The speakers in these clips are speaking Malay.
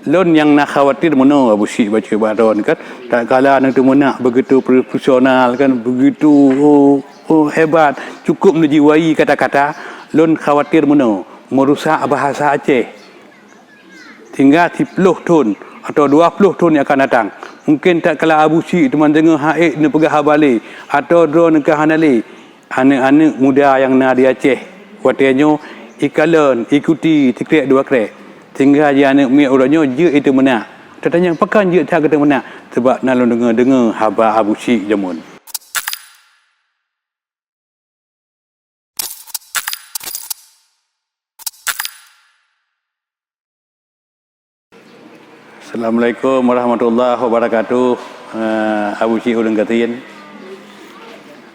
Lon yang nak khawatir mana Abu Syik baca baron kan, tak kala nak tu menak begitu profesional kan, begitu hebat, cukup menjiwai kata-kata. Lon khawatir mana merusak bahasa Aceh. Tinggal 10 tahun atau 20 tahun yang akan datang. Mungkin tak kala Abu Syik teman tengah haid ni pegah balik atau drone ke hanali. Anak-anak muda yang nak di Aceh, watanya ikalan ikuti tikrek dua krek. Tinggal dia anak mi orangnya je itu menak. Tanya pakan je tak kata menak sebab nalon dengar haba Abu Syik jamun. Assalamualaikum warahmatullahi wabarakatuh. Abu Syik ulun katiin.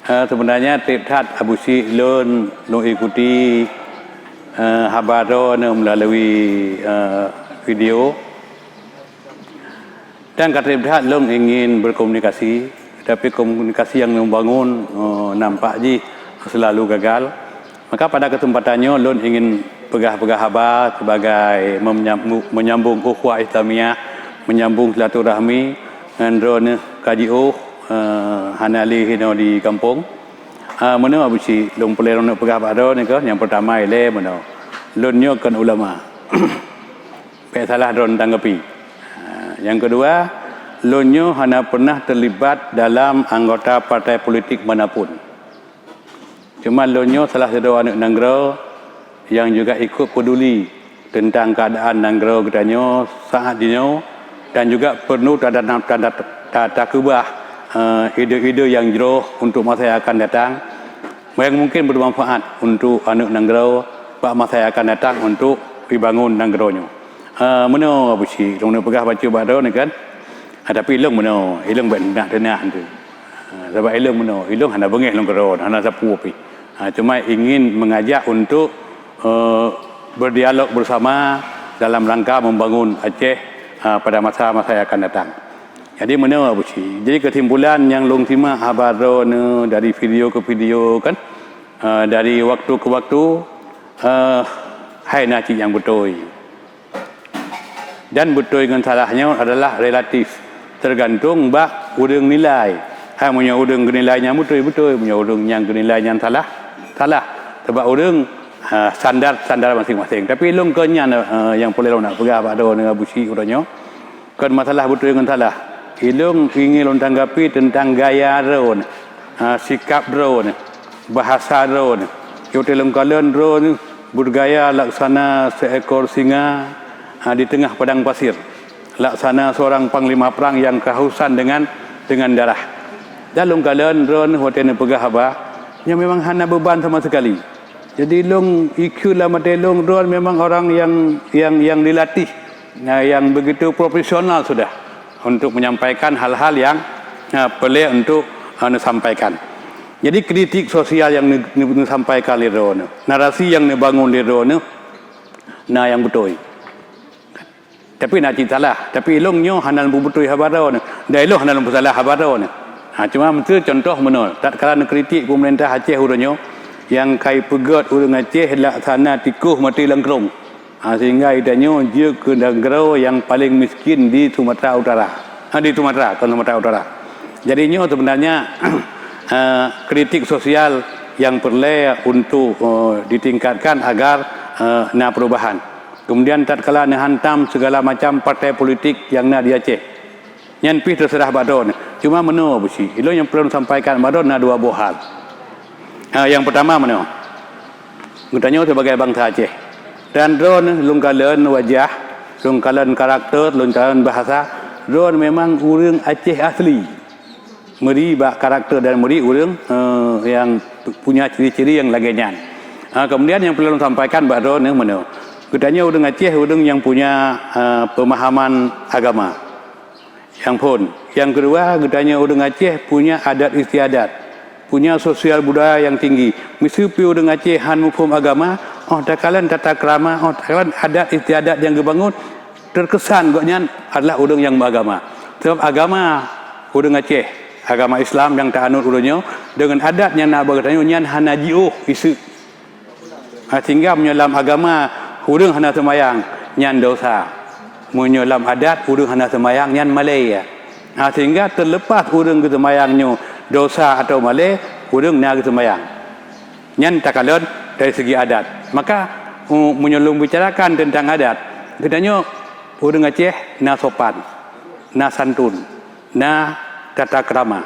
Sebenarnya tiap Abu Syik lon ikuti habaro melalui video, dan kata Ibdat long ingin berkomunikasi, tapi komunikasi yang membangun nampak je selalu gagal. Maka pada kesempatannya long ingin pegah-pegah habar sebagai menyambung ukhuwah Islamiyah, menyambung silaturahmi dengan KJO hanali hino di kampung. Mana Abu Syik long pelai nak pegah pada ni ke? Yang pertama ialah mana lonnya kan ulama. Baik salah don tanggapi. Yang kedua, lonnya hanya pernah terlibat dalam anggota partai politik manapun. Cuma lonnya salah satu anak negara yang juga ikut peduli tentang keadaan negara katanya sangat dino, dan juga perlu tanda kubah ide-ide yang jauh untuk masa yang akan datang, yang mungkin bermanfaat untuk anak negara pada masa yang akan datang untuk dibangun negaranya. Mana Abu Syik long nak pegah baca badan ni kan, tapi ilung mana ilung benak tenah tu, sebab ilung mana ilung hanya bengih long keron hanya sapu api. Cuma ingin mengajak untuk berdialog bersama dalam rangka membangun Aceh pada masa-masa yang akan datang. Jadi mana Abu Syik? Jadi kesimpulan yang long simak habaro dari video ke video kan, dari waktu ke waktu, hai naci yang betul. Dan betul dengan salahnya adalah relatif, tergantung bak udang nilai. Hai punya udang nilainya betul, punya udang yang nilainya salah. Sebab udang standar masing-masing. Tapi long kenyan yang boleh long nak pegah pada dengan Abu Syik urangnya. Kan masalah betul dengan salah. Ilung ingin long tanggapi tentang gaya drone, sikap drone, bahasa drone. Kita long kalian drone bergaya laksana seekor singa di tengah padang pasir, laksana seorang panglima perang yang kehausan dengan darah. Dan long kalian drone hotel pegah haba, yang memang hana beban sama sekali. Jadi long IQ lah mata long drone memang orang yang dilatih, yang begitu profesional sudah untuk menyampaikan hal-hal yang pelik untuk disampaikan. Jadi kritik sosial yang disampaikan di drone, narasi yang dibangun di drone, yang betul. Tapi nak cerita salah, tapi ilongnya hanal betul habaran, dah ilong hanal salah habaran. Cuma betul contoh mana, tak kala nak kritik pemerintah Aceh urangnya yang kai pegat urang Aceh laksana tikuh mati langkrong. Sehingga idanya dia ke negara yang paling miskin di Sumatera Utara. Di Sumatera Utara. Jadinya sebenarnya kritik sosial yang perlu untuk ditingkatkan agar nak perubahan. Kemudian tatkala nak hantam segala macam partai politik yang nak di Aceh. Yang pi terserah badon. Cuma mana Abu Syik? Itu yang perlu sampaikan badon ada dua buah hal. Yang pertama mana? Gutanya sebagai bangsa Aceh. Dan drone lungkalan wajah, lungkalan karakter, lungkalan bahasa. Drone memang urang Aceh asli. Meri bak karakter dan meri urang yang punya ciri-ciri yang lagian. Kemudian yang perlu sampaikan bak drone mana? Katanya urang Aceh urang yang punya pemahaman agama. Yang pun. Yang kedua, katanya urang Aceh punya adat istiadat, punya sosial budaya yang tinggi. Mesti urang Aceh han hukum agama, takalan tata krama, takalan adat istiadat yang dibangun terkesan goknya adalah urang yang beragama. Sebab agama urang Aceh, agama Islam yang tak anut urangnya dengan adatnya nak berkatanya nyan hana jiuh isu. Sehingga menyelam agama urang hana sembayang nyan dosa. menyolam adat urang hendak sembahyang nyan malai. Sehingga terlepas urang ke sembahyangnya dosa atau malai, urang nak ke sembahyang. Nyan takalon dari segi adat. Maka menyelum bicarakan tentang adat, katanya urang Aceh na sopan, na santun, na tata krama.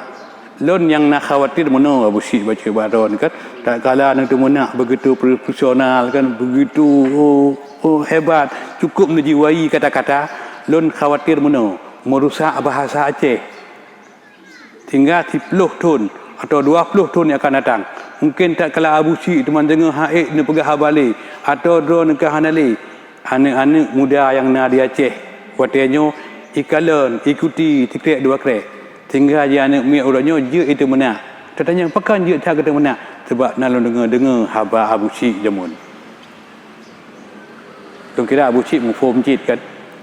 Lon yang nak khawatir mana Abu Syik baca baron kan, tak kala nak menak begitu profesional kan, begitu hebat, cukup menjiwai kata-kata. Lon khawatir mana merusak bahasa Aceh hingga 10 tahun atau 20 tahun yang akan datang. Mungkin tak kala Abu Syik teman dengar haid ni pegah balik atau drone ke hanali anak-anak muda yang nak di Aceh watanya ikalan ikuti tikrek dua krek sehingga dia anak mi orangnya je itu menak. Katanya pekan je tak kata menak sebab nak dengar haba Abu Syik jamun. Tu kira Abu Syik mufum cit kan.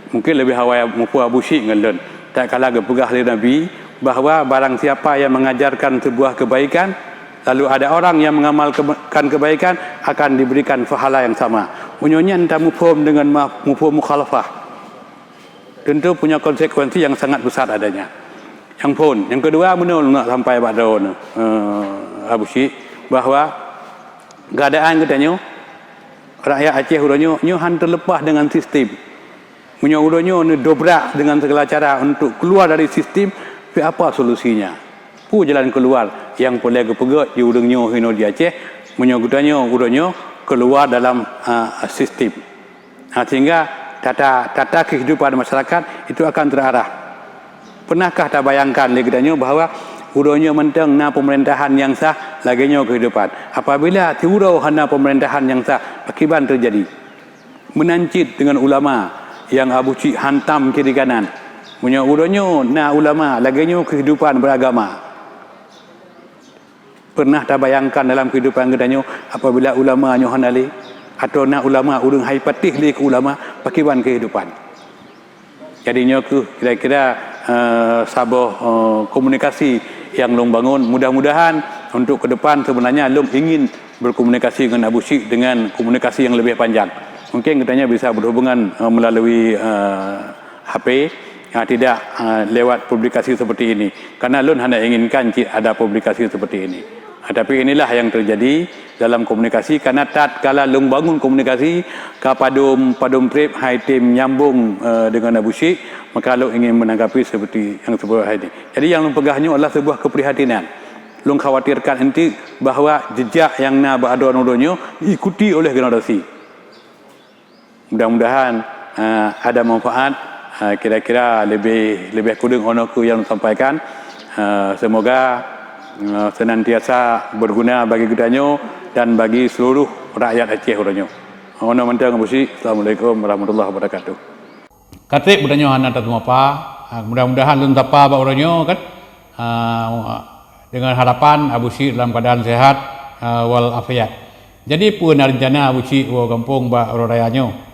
Mungkin lebih hawai mufu Abu Syik ngalon. Tak kala ke pegah dari Nabi bahawa barang siapa yang mengajarkan sebuah kebaikan lalu ada orang yang mengamalkan kebaikan akan diberikan pahala yang sama. Munyonya entah mufum dengan mufum mukhalafah. Tentu punya konsekuensi yang sangat besar adanya. Yang pun, yang kedua menol nak sampai pada Abu Syik bahawa keadaan katanya rakyat Aceh urangnya nyohan terlepas dengan sistem. Punya urangnya ni dobrak dengan segala cara untuk keluar dari sistem. Apa solusinya? Pu jalan keluar yang boleh kepegat di urangnya hino di Aceh menyogutanya urangnya keluar dalam sistem. Sehingga tata kehidupan masyarakat itu akan terarah. Pernahkah tak bayangkan leganya bahawa urangnya mentang na pemerintahan yang sah laginya kehidupan. Apabila tiurau hana pemerintahan yang sah, akibat terjadi menancit dengan ulama yang Abu Syik hantam kiri kanan. Punya urangnya na ulama laginya kehidupan beragama. Pernah tak bayangkan dalam kehidupan katanya apabila ulama nyohanali atau na ulama urang hai patih li ke ulama pakiban kehidupan. Jadinya kira-kira sabah komunikasi yang long bangun. Mudah-mudahan untuk ke depan sebenarnya long ingin berkomunikasi dengan Abu Syik dengan komunikasi yang lebih panjang. Mungkin katanya bisa berhubungan melalui HP, tidak lewat publikasi seperti ini. Karena long hanya inginkan ada publikasi seperti ini. Tapi inilah yang terjadi dalam komunikasi karena tatkala long bangun komunikasi kapadum trip hai tim nyambung dengan Abu Syik, maka long ingin menanggapi seperti yang sebuah ini. Jadi yang long pegahnya adalah sebuah keprihatinan. Long khawatirkan nanti bahawa jejak yang na berada-adanya diikuti oleh generasi. Mudah-mudahan ada manfaat, kira-kira lebih kurang onoku yang sampaikan. Semoga senantiasa berguna bagi kitanya dan bagi seluruh rakyat Aceh orangnya. Ono mentang Abu Syik. Assalamualaikum warahmatullahi wabarakatuh. Katik budanya hana tatu apa? Mudah-mudahan lun tapa ba orangnya kan. Dengan harapan Abu Syik dalam keadaan sehat wal afiat. Jadi pun rencana Abu Syik wa kampung ba orangnya.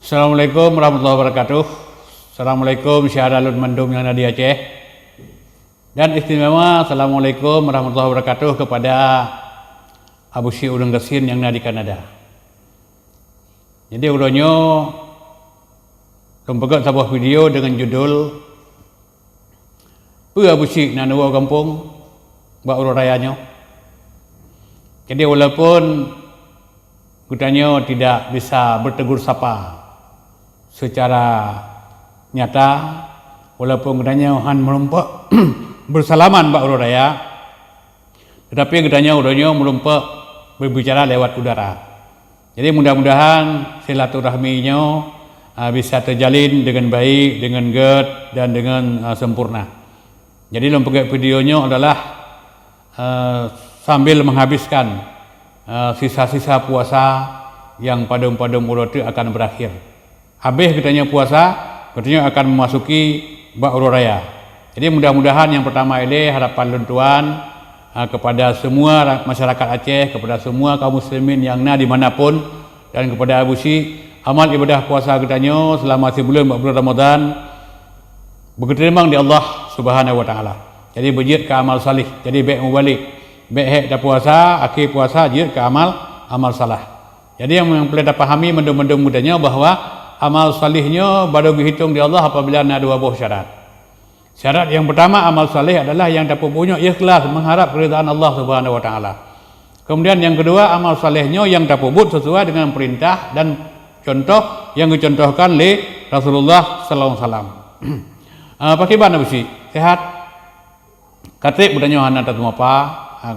Assalamualaikum warahmatullahi wabarakatuh. Assalamualaikum syahralun mandum yang ada di Aceh. Dan istimewa Assalamualaikum warahmatullahi wabarakatuh kepada Abu Syik Urang Kesin yang ada di Kanada. Jadi urangnya mempegat sebuah video dengan judul Pu Abu Syik na nuwa kampung ba urang rayanya. Jadi walaupun kutanya tidak bisa bertegur sapa secara nyata, walaupun katanya han melumpak bersalaman Pak Uraya, tetapi katanya uranya melumpak berbicara lewat udara. Jadi mudah-mudahan silaturahminya bisa terjalin dengan baik, dengan ged dan dengan sempurna. Jadi lompat videonya adalah sambil menghabiskan sisa-sisa puasa yang padum-padum urut akan berakhir. Habis katanya puasa, katanya akan memasuki Ba'ur Raya. Jadi mudah-mudahan yang pertama ini harapan luntuan kepada semua masyarakat Aceh, kepada semua kaum muslimin yang na dimanapun, dan kepada Abu Syik, amal ibadah puasa katanya selama sebulan bulan Ramadan berterima di Allah Subhanahu wa taala. Jadi berjid ke amal salih, jadi baik mubalik. Behek dah puasa, akhir puasa je ke amal salah. Jadi yang perlu dipahami mendung-mendung mudanya bahawa amal salihnya baru dihitung di Allah apabila ada dua buah syarat. Syarat yang pertama amal salih adalah yang dapat punya ikhlas mengharap keridhaan Allah Subhanahu wa taala. Kemudian yang kedua amal salihnya yang dapat buat sesuai dengan perintah dan contoh yang dicontohkan oleh Rasulullah sallallahu alaihi wasallam. Pakai bana besi sehat. Katrik budanya hana tak apa.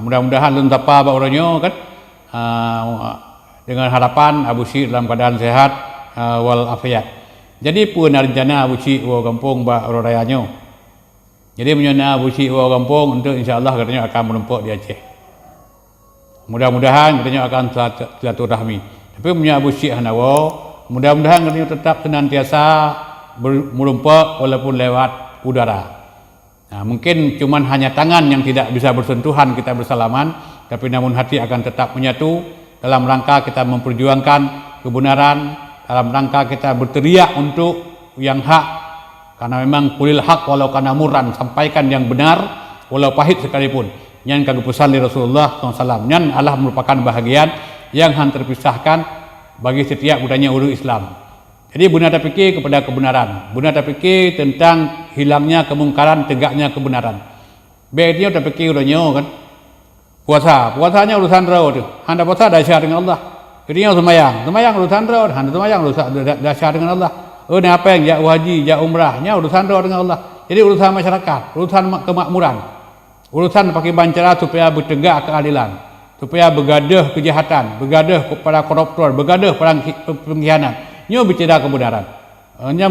Mudah-mudahan lun tapa ba orangnya kan. Dengan harapan Abu Syik dalam keadaan sehat wal afiat. Jadi pun rencana Abu Syik wa kampung ba rayanya. Jadi menyana Abu Syik wa kampung untuk insya-Allah katanya akan menumpuk di Aceh. Mudah-mudahan katanya akan silaturahmi. Tapi punya Abu Syik hanawa, mudah-mudahan katanya tetap senantiasa menumpuk walaupun lewat udara. Nah, mungkin cuman hanya tangan yang tidak bisa bersentuhan kita bersalaman, tapi namun hati akan tetap menyatu dalam rangka kita memperjuangkan kebenaran, dalam rangka kita berteriak untuk yang hak. Karena memang kulil haq walau kana murran, sampaikan yang benar walau pahit sekalipun. Yang kagum pesan dari Rasulullah SAW. Yang Allah merupakan bahagian yang terpisahkan bagi setiap budaya ulu Islam. Jadi benar tak fikir kepada kebenaran. Benar tak fikir tentang hilangnya kemungkaran, tegaknya kebenaran. Baiknya tak fikir udahnya kan. Puasanya urusan roh tu. Handa puasa dahsyat dengan Allah. Jadi yang semayang urusan roh. Handa semayang urusan dahsyat dengan Allah. Ni apa yang jak haji, jak umrahnya urusan doa dengan Allah. Jadi urusan masyarakat, urusan kemakmuran, urusan pakai bancara supaya bertegak keadilan, supaya bergaduh kejahatan, bergaduh kepada koruptor, bergaduh pada pengkhianat. Nyo bicara kebenaran, nyo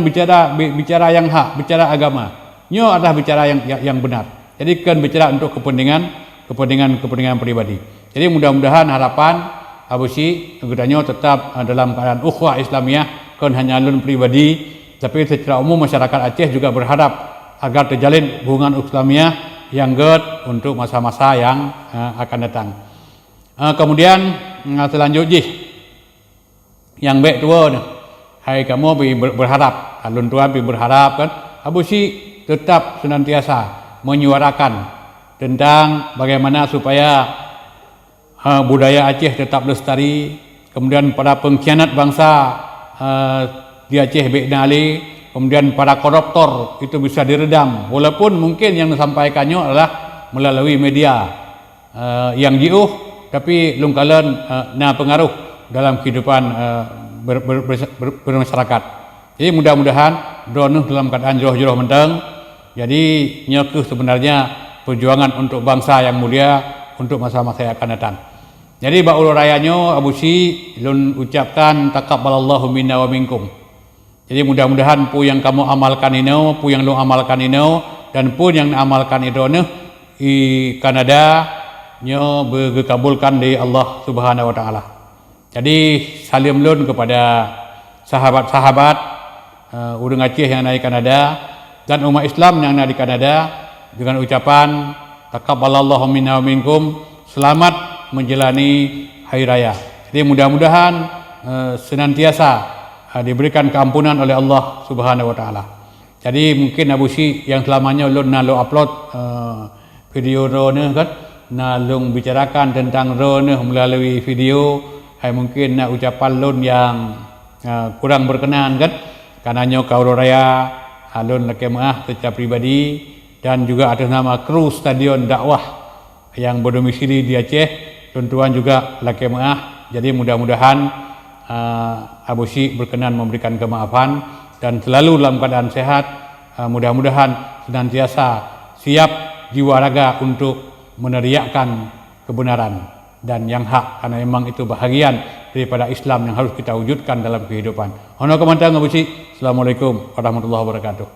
bicara yang hak, bicara agama. Nyo adalah bicara yang benar. Jadi kan bicara untuk kepentingan pribadi. Jadi mudah-mudahan harapan Abu Syik kedepannya tetap dalam keadaan ukhuwah Islamiyah. Bukan hanya alun pribadi, tapi secara umum masyarakat Aceh juga berharap agar terjalin hubungan Islamiyah yang good untuk masa-masa yang akan datang. Kemudian selanjutnya yang baik tua ni, hai kamu berharap, alun tua berharap kan, Abu Syik tetap senantiasa menyuarakan tentang bagaimana supaya budaya Aceh tetap lestari, kemudian para pengkhianat bangsa di Aceh Bekna Ali, kemudian para koruptor itu bisa diredam, walaupun mungkin yang disampaikannya adalah melalui media yang jauh, tapi lungkalan pengaruh dalam kehidupan bermasyarakat. Jadi mudah-mudahan dronuh dalam keadaan jauh-jauh menteng. Jadi nyokuh sebenarnya perjuangan untuk bangsa yang mulia untuk masa-masa yang akan datang. Jadi ba'ul rayanya Abu Syik lun ucapkan taqabbalallahu minna wa minkum. Jadi mudah-mudahan pu yang kamu amalkan ini, pu yang lu amalkan ini, dan pun yang amalkan itu di Kanada nyo berkabulkan di Allah Subhanahu wa taala. Jadi salim lun kepada sahabat-sahabat urang Aceh yang ada di Kanada dan umat Islam yang ada di Kanada dengan ucapan taqabbalallahu minna wa minkum, selamat menjalani hari raya. Jadi mudah-mudahan senantiasa diberikan keampunan oleh Allah Subhanahu wa taala. Jadi mungkin Abu Syik yang selamanya ulun nak upload video rone kan, nak lung bicarakan tentang rone melalui video, hai mungkin nak ucapan lun yang kurang berkenan kan, karenanya kaul raya alun lekemah secara pribadi dan juga atas nama kru stadion dakwah yang berdomisili di Aceh. Tuan-tuan juga laki maaf. Jadi mudah-mudahan Abu Syik berkenan memberikan kemaafan dan selalu dalam keadaan sehat. Mudah-mudahan senantiasa siap jiwa raga untuk meneriakkan kebenaran dan yang hak, karena memang itu bahagian daripada Islam yang harus kita wujudkan dalam kehidupan. Hono komandan Abu Syik. Assalamualaikum warahmatullahi wabarakatuh.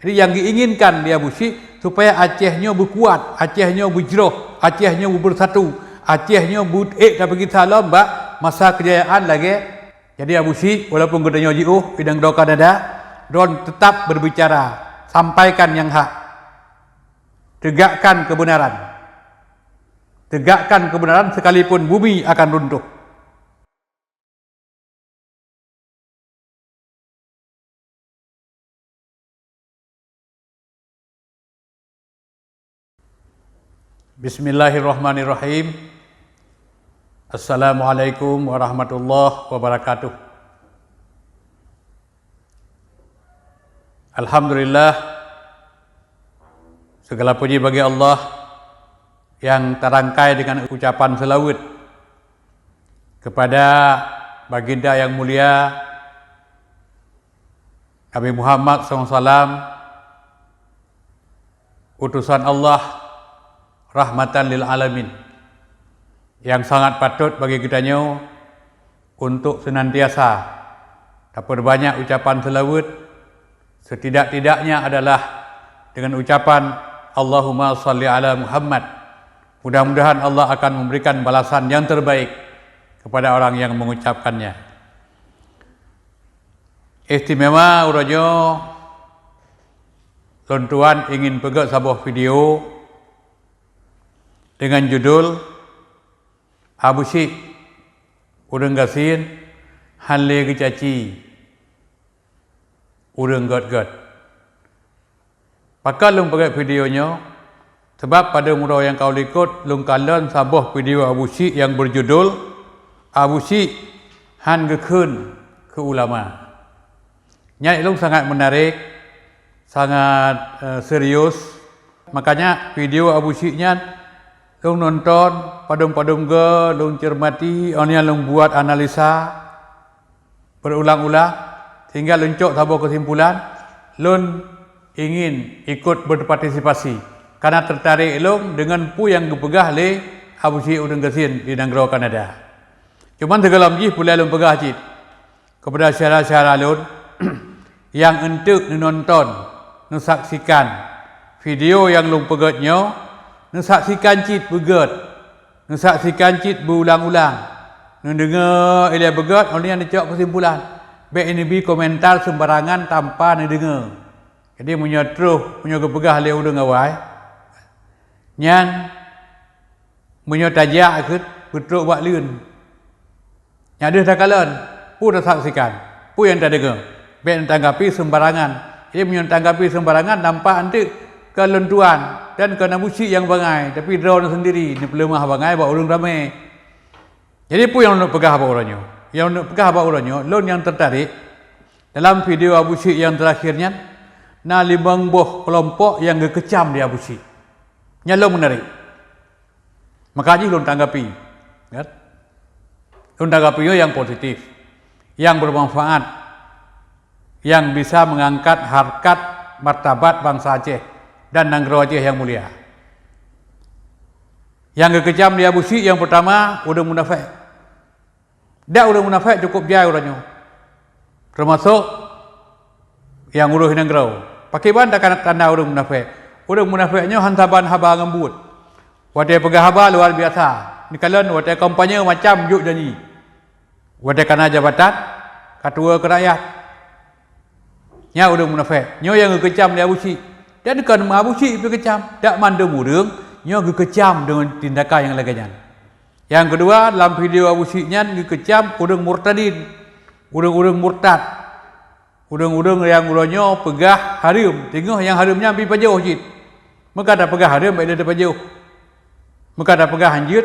Jadi yang diinginkan dia Abu Syik supaya Acehnya berkuat, Acehnya berjroh, Acehnya bersatu. Acehnya tak pergi salam masa kejayaan lagi. Jadi Abu Syik walaupun gedenya jauh bidang doa Kanada, don tetap berbicara, sampaikan yang hak, tegakkan kebenaran sekalipun bumi akan runtuh. Bismillahirrahmanirrahim. Assalamualaikum warahmatullahi wabarakatuh. Alhamdulillah, segala puji bagi Allah yang terangkai dengan ucapan selawat kepada baginda yang mulia Nabi Muhammad SAW, utusan Allah, rahmatan lil alamin, yang sangat patut bagi kitanya untuk senantiasa dapat banyak ucapan selawat. Setidak-tidaknya adalah dengan ucapan Allahumma salli ala Muhammad. Mudah-mudahan Allah akan memberikan balasan yang terbaik kepada orang yang mengucapkannya. Istimewa uranyo tuan ingin pegang sebuah video dengan judul Abu Syik urang gasin hanle kecaci urang god-god. Pakal lung pakai videonya sebab pada mula yang kau ikut lung kalan sebuah video Abu Syik yang berjudul Abu Syik han gekun ke ulama. Nyai lung sangat menarik, sangat serius. Makanya video Abu Syiknya lung nonton, padum-padum ke, lung cermati, orangnya lung buat analisa berulang-ulang sehingga luncuk sebuah kesimpulan, lung ingin ikut berpartisipasi karena tertarik lung dengan pu yang dipegah oleh Abu Syik urang gasin di negara Kanada. Cuman segala mji pula lung pegah cit kepada syara-syara lun yang entuk nonton, saksikan video yang lung pegatnya, saksikan cit begat, saksikan cit berulang-ulang, dengar ia begat, orang yang dicok kesimpulan. Baik ini bi komentar sembarangan tanpa dengar. Jadi punya terus punya kepegah oleh urang awai. Nyan punya tajak akut betul buat lun. Yang ada takalan, pu dah saksikan, pu yang tak dengar. Baik tanggapi sembarangan. Jadi punya tanggapi sembarangan nampak nanti kelentuan dan kena musik yang bangai, tapi drone sendiri ni pelemah bangai buat orang ramai. Jadi pu yang nak pegah apa orangnya? Yang nak pegah apa orangnya? Lon yang tertarik dalam video Abu Syik yang terakhirnya, na limang buah kelompok yang gekecam di Abu Syik. Nyalo menarik. Makanya lon tanggapi, kan? Lon tanggapinya yang positif, yang bermanfaat, yang bisa mengangkat harkat martabat bangsa Aceh dan negara Aceh yang mulia. Yang kekecam di Abu Syik yang pertama urang munafik. Dak urang munafik cukup jai orangnya. Termasuk yang uruh negara. Pakai ban tak tanda urang munafik. Urang munafiknya hantaban haba ngembut. Wadai pegah haba luar biasa. Ni kalian wadai kampanye macam juk janji. Wadai kana jabatan ketua ke rakyat. Nya urang munafik. Nyo yang kekecam di Abu Syik. Dan kan Abu Syik kekecam, dak mandem urang, nyo kekecam dengan tindakan yang laganya. Yang kedua, dalam video Abu Syiknya dikecam urang murtadin, urang-urang murtad, urang-urang yang urangnya pegah haram, tengok yang haramnya ambil pajauh cit. Maka dah pegah haram, bila dah pajauh. Maka dah pegah hanjut,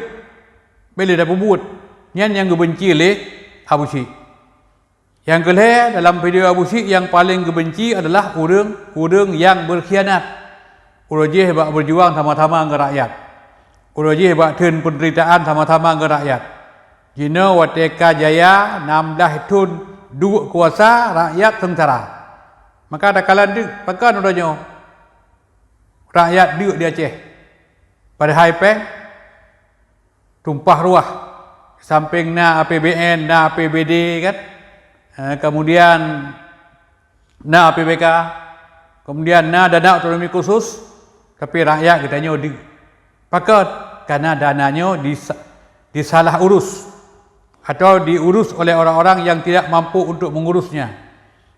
bila dah pebut. Yang kebenci oleh Abu Syik. Yang kedua, dalam video Abu Syik yang paling kebenci adalah urang yang berkhianat. Urang je bak berjuang sama-sama dengan rakyat. Urang je bak turun penderitaan sama-sama dengan rakyat. Jina Wateka Jaya 16 tahun duduk kuasa rakyat sengsara. Maka ada kalan dik pakan urangnya. Rakyat duduk di Aceh. Pada Haipeng tumpah ruah. Samping na APBN, na APBD kan. Kemudian na APBK, kemudian na dana otonomi khusus, tapi rakyat katanya pakat karena dananya disalah urus atau diurus oleh orang-orang yang tidak mampu untuk mengurusnya,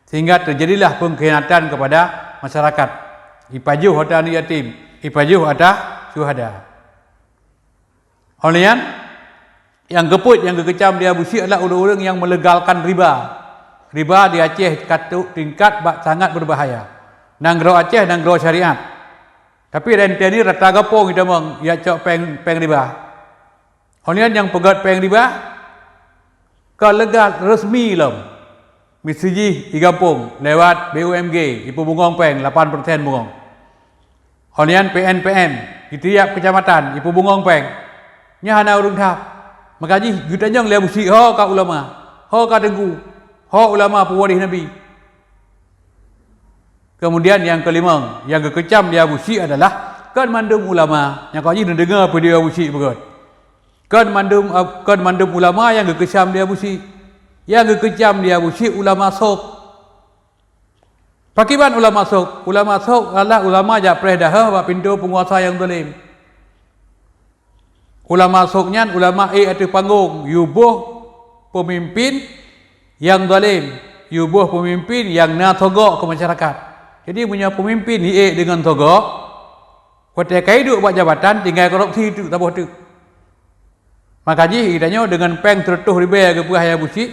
sehingga terjadilah pengkhianatan kepada masyarakat. Ipajuh ada anak yatim, ipajuh ada syuhada. Oleh yang keput, yang kekecam di Abu Syik adalah orang-orang yang melegalkan riba. Riba di Aceh tingkat sangat berbahaya. Negara Aceh, negara syariat. Tapi rente ni rata gapong kita mong ya cok peng riba. Honian yang pegat peng riba kalau legal resmi lom. Misiji di kampung lewat BUMG ipu bungong peng 8% bungong. Honian PNPM di tiap kecamatan ipu bungong peng. Nya hana urung thap. Makaji jutanyong le busi ho ka ulama, ho ka tengku, ho ulama pewaris Nabi. Kemudian yang kelima, yang kekecam dia busi adalah kan mandum ulama. Yang kau ni dengar apa dia busi begot. Kan mandum ulama yang kekecam dia busi. Yang kekecam dia busi ulama sok. Pakiban ulama sok. Ulama sok adalah ulama jak predah wa pintu penguasa yang zalim. Ulama soknya ulama atau panggung yubuh pemimpin yang zalim, yubuh pemimpin yang nak togok ke masyarakat. Jadi punya pemimpin dengan togok, ketika hidup buat jabatan tinggal korupsi itu tak boleh tu. Maka ji idanya dengan peng tertuh ribe ke buah ya busi,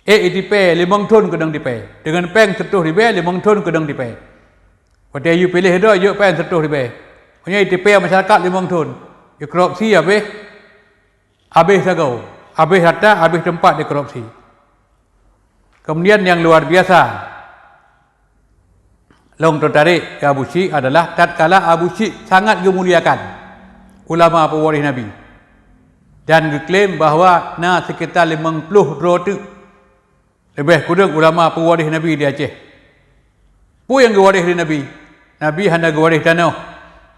dipe 5 ton kedang dipe. Dengan peng tertuh ribe 5 ton kedang dipe. Ketika you pilih dah you peng tertuh ribe. Punya dipe masyarakat 5 ton. Ya korupsi habis sagau, habis harta, habis tempat di korupsi. Kemudian yang luar biasa, long tertarik ke Abu Syik adalah tatkala Abu Syik sangat memuliakan ulama pewaris Nabi dan diklaim bahawa sekitar 50 roti lebih kurang ulama pewaris Nabi di Aceh. Pu yang gewaris di Nabi? Nabi hanya gewaris tanah,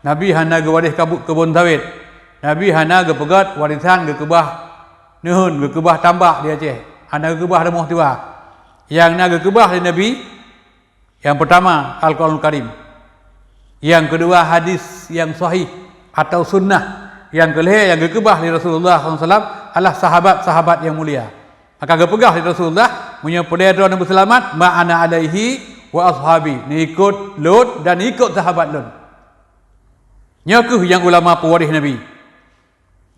Nabi hanya gewaris kebun sawit. Nabi hana gepegat warisan gekebah nehun gekebah tambak di Aceh. Hana gekebah rumah tua. Yang nak gekebah di Nabi yang pertama Al-Quranul Karim. Yang kedua hadis yang sahih atau sunnah. Yang kelih yang gekebah di Rasulullah SAW adalah sahabat-sahabat yang mulia. Maka gepegah di Rasulullah punya pedera Nabi selamat ma'ana alaihi wa ashabi. Ni ikut Lut dan ikut sahabat Lut. Nyakuh yang ulama pewaris Nabi.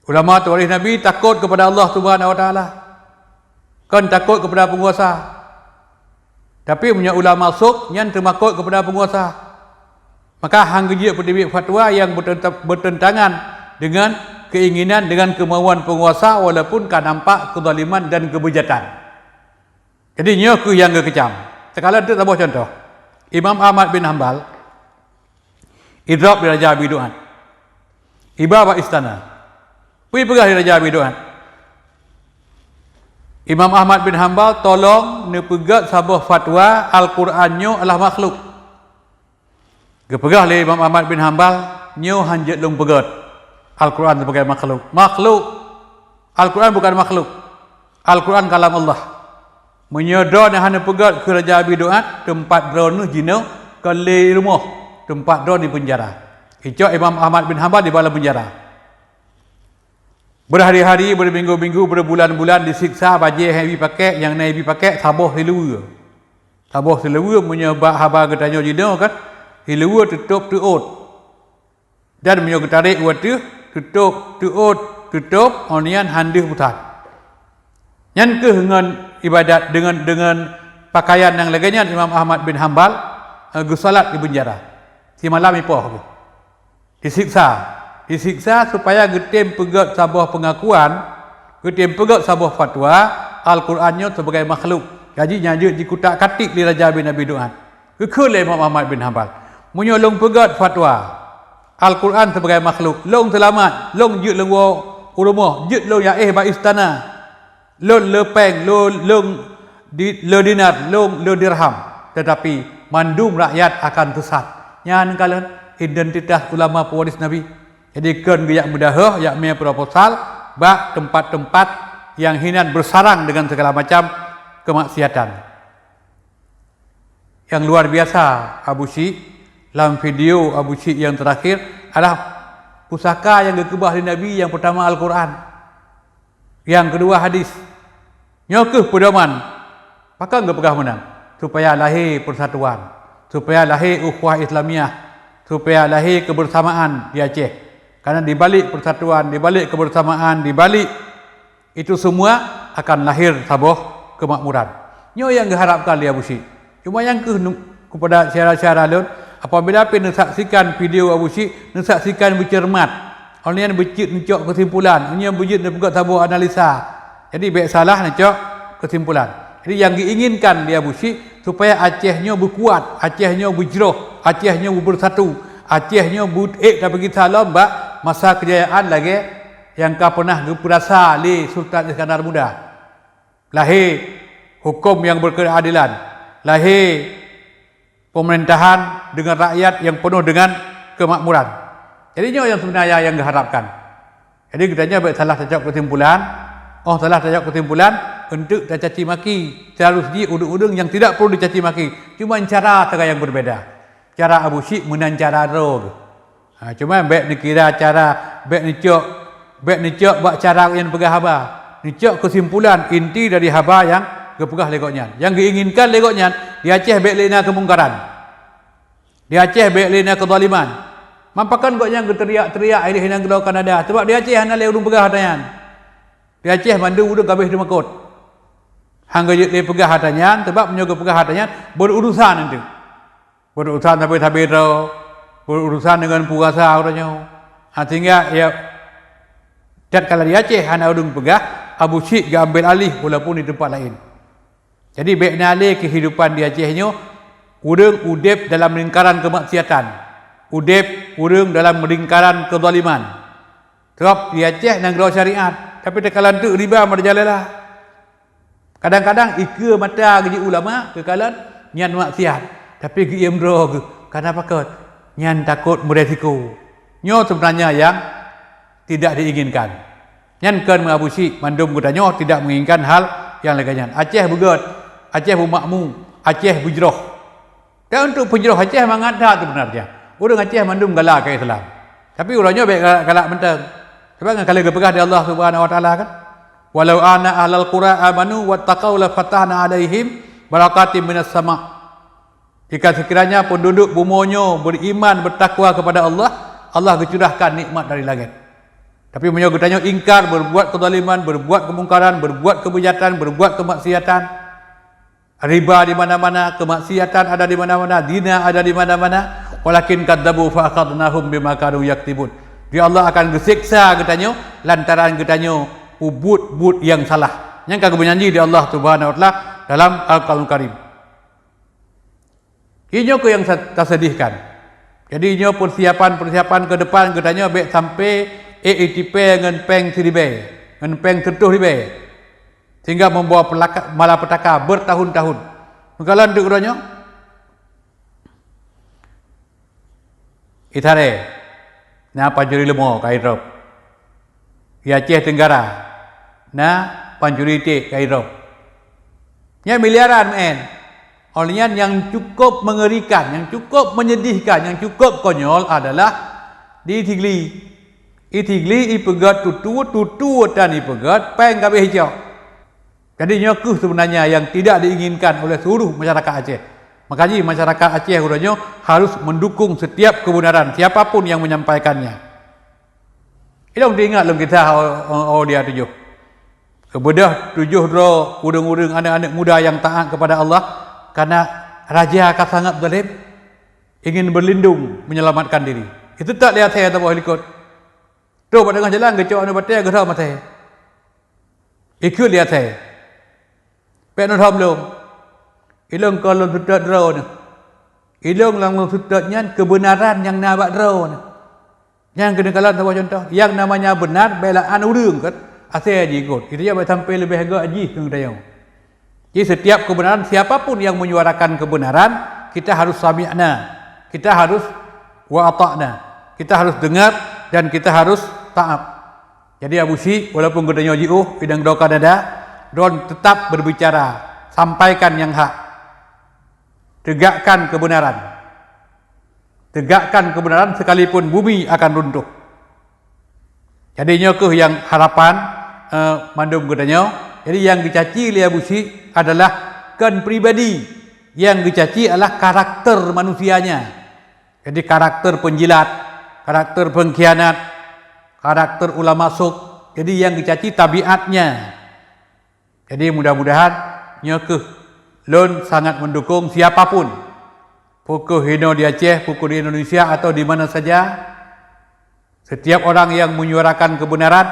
Ulama pewaris Nabi takut kepada Allah Subhanahu Wa Taala. Kan takut kepada penguasa. Tapi punya ulama sok yang termakut kepada penguasa. Maka hang gejek pendiri fatwa yang bertentangan dengan keinginan dengan kemauan penguasa walaupun kan nampak kezaliman dan kebejatan. Jadi nyakuh yang kekecam. Sekala itu sebuah contoh. Imam Ahmad bin Hanbal idrab di Raja Biduan. Ibawa istana. Pergi pegah di Raja Biduan. Imam Ahmad bin Hanbal tolong nepegat sebuah fatwa Al-Qurannya adalah makhluk. Gepegah oleh Imam Ahmad bin Hanbal nyo hanjat long pegat Al-Quran sebagai makhluk. Makhluk. Al-Quran bukan makhluk. Al-Quran kalam Allah. Menyodor yang hanya pegat ke Raja Biduan tempat drone jino kali rumah tempat drone di penjara. Itu Imam Ahmad bin Hanbal di dalam penjara. Berhari-hari, berminggu-minggu, berbulan-bulan disiksa bajai yang pakai, yang naik pakai saboh hilua. Saboh hilua menyebab haba ketanya jina kan, hilua tutup tuut. Dan menyebab tarik waktu tutup tuut, tutup onian handih putat. Yang ke dengan ibadat dengan pakaian yang lainnya Imam Ahmad bin Hanbal gusalat di penjara. Si malam ipoh. Disiksa supaya getim pegat sebuah pengakuan, getim pegat sebuah fatwa Al-Qurannya sebagai makhluk. Jadi nyajut dikutak katik di Raja bin Abi Duan. Kekul Imam Ahmad bin Hanbal. Menyolong pegat fatwa Al-Quran sebagai makhluk. Long selamat, long jut long rumah, jut long ya ba istana. Long lepeng, long le dinar, long le dirham. Tetapi mandum rakyat akan sesat. Nyan kalian identitas ulama pewaris Nabi. Jadi kan yak mudah yak punya proposal bak tempat-tempat yang hinan bersarang dengan segala macam kemaksiatan. Yang luar biasa Abu Syik dalam video Abu Syik yang terakhir adalah pusaka yang dikebah di Nabi. Yang pertama Al-Quran, yang kedua hadis. Nyokuh pedoman maka enggak pegah menang supaya lahir persatuan, supaya lahir ukhuwah Islamiah, supaya lahir kebersamaan di Aceh. Karena di balik persatuan, di balik kebersamaan, di balik itu semua akan lahir sebuah kemakmuran. Nyo yang diharapkan dia Abu Syik. Cuma yang kepada syarat-syarat lain Apabila pergi saksikan video Abu Syik, saksikan bercermat. Orang yang bercik necok kesimpulan, orang yang bercik nak buat tabur analisa. Jadi baik salah necok kesimpulan. Jadi yang diinginkan dia Abu Syik supaya Acehnya berkuat, Acehnya berjeroh, Acehnya bersatu, Acehnya dan bagi salam bak masa kejayaan lagi yang kau pernah berasa li Sultan Iskandar Muda. Lahir hukum yang berkeadilan, lahir pemerintahan dengan rakyat yang penuh dengan kemakmuran. Jadi ini yang sebenarnya yang diharapkan. Jadi katanya baik salah tajak kesimpulan, salah tajak kesimpulan untuk tak caci maki. Seharusnya udung-udung yang tidak perlu dicaci maki. Cuma cara yang berbeda. Cara Abu Syik menan cara roh. Cuma baik dikira cara baik nicok buat cara yang pegah haba. Nicok kesimpulan inti dari haba yang kepegah legoknya. Yang diinginkan legoknya di Aceh baik lena kemungkaran. Di Aceh baik lena kezaliman. Mampakan kok yang teriak-teriak ini henang gelau Kanada. Sebab di Aceh hana le urung pegah hatayan. Di Aceh mandu udung kabeh di makot. Hangga le pegah hatayan sebab menyoga pegah hatayan berurusan nanti. Berurusan sampai ro, berurusan dengan puasa orangnya. Sehingga ya dan kalau di Aceh hana udung pegah, Abu Syik ambil alih walaupun di tempat lain. Jadi baiknya alih kehidupan di Acehnya udung udep dalam lingkaran kemaksiatan. Udep urung dalam lingkaran kezaliman. Sebab di Aceh negara syariat, tapi tekalan tu riba berjalanlah. Kadang-kadang ika mata gaji ulama kekalan nyan maksiat, tapi gi emro karena pakot nyan takut beresiko. Nyo sebenarnya yang tidak diinginkan. Nyan kan Abu Syik mandum kutanya tidak menginginkan hal yang lainnya. Aceh begot, Aceh bermakmum, Aceh berjeroh. Dan untuk penjeroh Aceh mengada sebenarnya. Orang Aceh mandum galak ke Islam. Tapi orangnya baik galak mentang. Sebab kalau berpegang di Allah Subhanahu Wa Taala kan, walau ana ahlal qura amanu wattaqau la fatahna alaihim barakatim minas sama. Jika sekiranya penduduk bumonyo beriman bertakwa kepada Allah, Allah curahkan nikmat dari langit. Tapi menyogotanya ingkar, berbuat kezaliman, berbuat kemungkaran, berbuat kebejatan, berbuat kemaksiatan. Riba di mana-mana, kemaksiatan ada di mana-mana, zina ada di mana-mana. Walakin kadzabu fa akhadnahum bima kanu yaktibun. Dia Allah akan gesiksa katanya lantaran katanya ubud yang salah. Yang kagak menyanyi di Allah Subhanahu wa taala dalam Al-Qur'an Karim. Ini ke yang tersedihkan. Jadi ini persiapan ke depan katanya baik sampai EITP dengan peng seribe, dengan peng tertuh ribe. Sehingga membawa malapetaka bertahun-tahun. Kalau untuk katanya Itare, na Panjuri Lemo Kairop, Aceh Tenggara, na Panjuri Te Kairop. Ya miliaran Olehnya yang cukup mengerikan, yang cukup menyedihkan, yang cukup konyol adalah di Tigli. Tigli ipegat tutu dan ipegat peng kabeh hijau. Jadi nyokuh sebenarnya yang tidak diinginkan oleh seluruh masyarakat Aceh. Makanya masyarakat Aceh urangnya harus mendukung setiap kebenaran siapapun yang menyampaikannya. Itu diingat dalam kita dia 7. Kebedah 7 dro urang-urang anak-anak muda yang taat kepada Allah karena raja akan sangat zalim ingin berlindung menyelamatkan diri. Itu tak lihat saya atau helikopter. Tu pada tengah jalan kecok anu batai gerah mata. Ikut lihat saya. Pek nak belum. Ilong kalau sudah drone, ilong langsung sudahnya kebenaran yang nak drone. Yang kedengkalan tahu contoh, yang namanya benar belaan urang kan, asal ikut. Itu dia sampai lebih agak aji tengdayau. Jadi setiap kebenaran siapapun yang menyuarakan kebenaran, kita harus sami'na, kita harus wa'ata'na, kita harus dengar dan kita harus taat. Jadi Abu Syik walaupun gedenya jiuh bidang doa dada, don tetap berbicara, sampaikan yang hak. Tegakkan kebenaran. Tegakkan kebenaran sekalipun bumi akan runtuh. Jadi nyokuh yang harapan mandum gedanya. Jadi yang dicaci oleh Abu Syik adalah kan pribadi. Yang dicaci adalah karakter manusianya. Jadi karakter penjilat, karakter pengkhianat, karakter ulama suk. Jadi yang dicaci tabiatnya. Jadi mudah-mudahan nyokuh Lun sangat mendukung siapapun pukul hina di Aceh, pukul di Indonesia atau di mana saja, setiap orang yang menyuarakan kebenaran,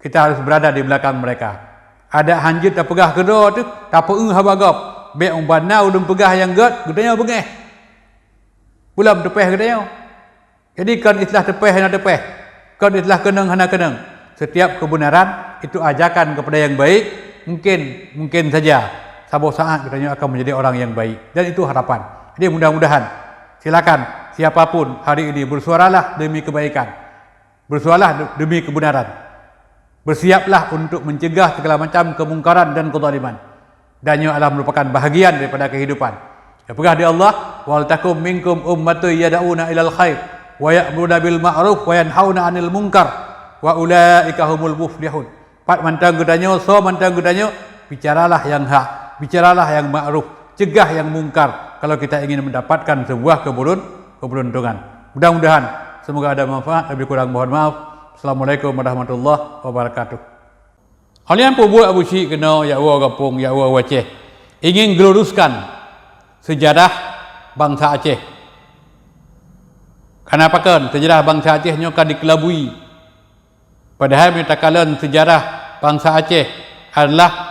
kita harus berada di belakang mereka. Ada hanjit tak pegah kedua tu, tak apa habagap. Bek umbana udung pegah yang get, gedanya bengeh. Pulam tepeh gedanya. Jadi kan itlah tepeh hana tepeh. Kan itlah kenang hana kenang. Setiap kebenaran itu ajakan kepada yang baik, mungkin saja suatu saat katanya akan menjadi orang yang baik, dan itu harapan. Jadi mudah-mudahan silakan siapapun hari ini bersuaralah demi kebaikan, bersuaralah demi kebenaran, bersiaplah untuk mencegah segala macam kemungkaran dan kezaliman, dan ia adalah merupakan bahagian daripada kehidupan. Apakah di Allah, wal takum minkum ummatun yad'una ilal khair wa ya'muruna bil ma'ruf wa yanhauna 'anil munkar wa ulaika humul muflihun. Pat mantang gedanya, so mantang gedanya, bicaralah yang hak, bicaralah yang ma'ruf, cegah yang mungkar kalau kita ingin mendapatkan sebuah keberuntungan. Mudah-mudahan semoga ada manfaat, lebih kurang mohon maaf. Assalamualaikum warahmatullahi wabarakatuh. Halian pun Abu Syik kena ya wa kampung ya wa Aceh ingin geluruskan sejarah bangsa Aceh. Kenapa kan sejarah bangsa Aceh nyokan dikelabui? Padahal metakalan sejarah bangsa Aceh adalah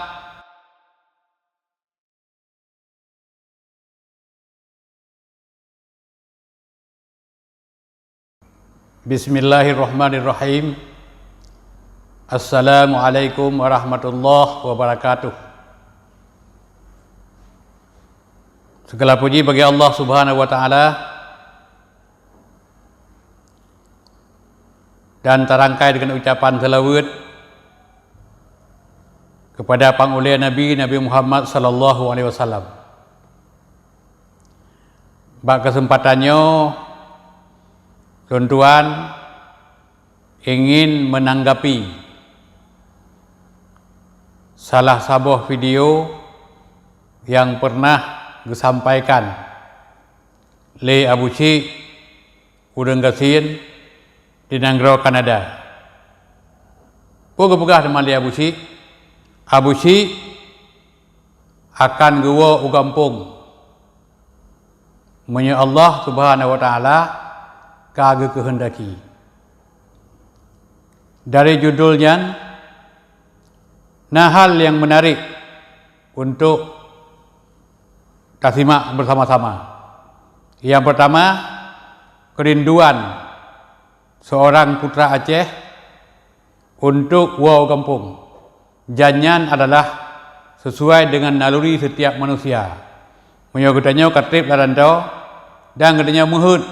Bismillahirrahmanirrahim. Assalamualaikum warahmatullahi wabarakatuh. Segala puji bagi Allah Subhanahu wa taala, dan terangkai dengan ucapan selawat kepada pangulia Nabi Muhammad sallallahu alaihi wasallam. Bak kesempatannya tuan-tuan ingin menanggapi salah sebuah video yang pernah disampaikan oleh Abu Syik Udeng Gasin di Nanggro, Kanada. Pegah dengan Abu Syik. Abu Syik akan gewa ugampung menye Allah Subhanahu wa taala kagak kehendaki. Dari judulnya, nah hal yang menarik untuk kita simak bersama-sama. Yang pertama, kerinduan seorang putra Aceh untuk wow kampung. Jangan adalah sesuai dengan naluri setiap manusia. Menyokutanya katrip larantau dan katanya muhud,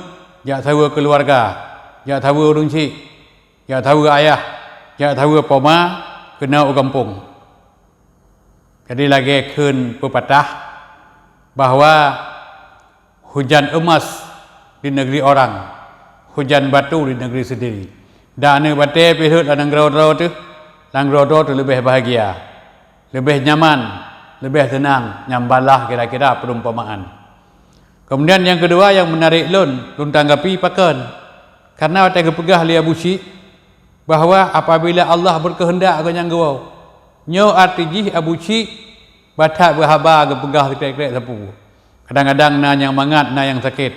jak tahu keluarga, jak tahu orang cik, jak tahu ayah, jak tahu poma kena kampung. Jadi lagi kun pepatah bahwa hujan emas di negeri orang, hujan batu di negeri sendiri. Dan bate pihut dan nangro tu lebih bahagia, lebih nyaman, lebih tenang, nyambalah kira-kira perumpamaan. Kemudian yang kedua yang menarik lun tanggapi pakan, karena ada kepegah li Abu Syik bahwa apabila Allah berkehendak kenyang gawau, nyo artiji Abu Syik batak berhaba kepegah krek-krek sapu. Kadang-kadang na yang mangat, na yang sakit,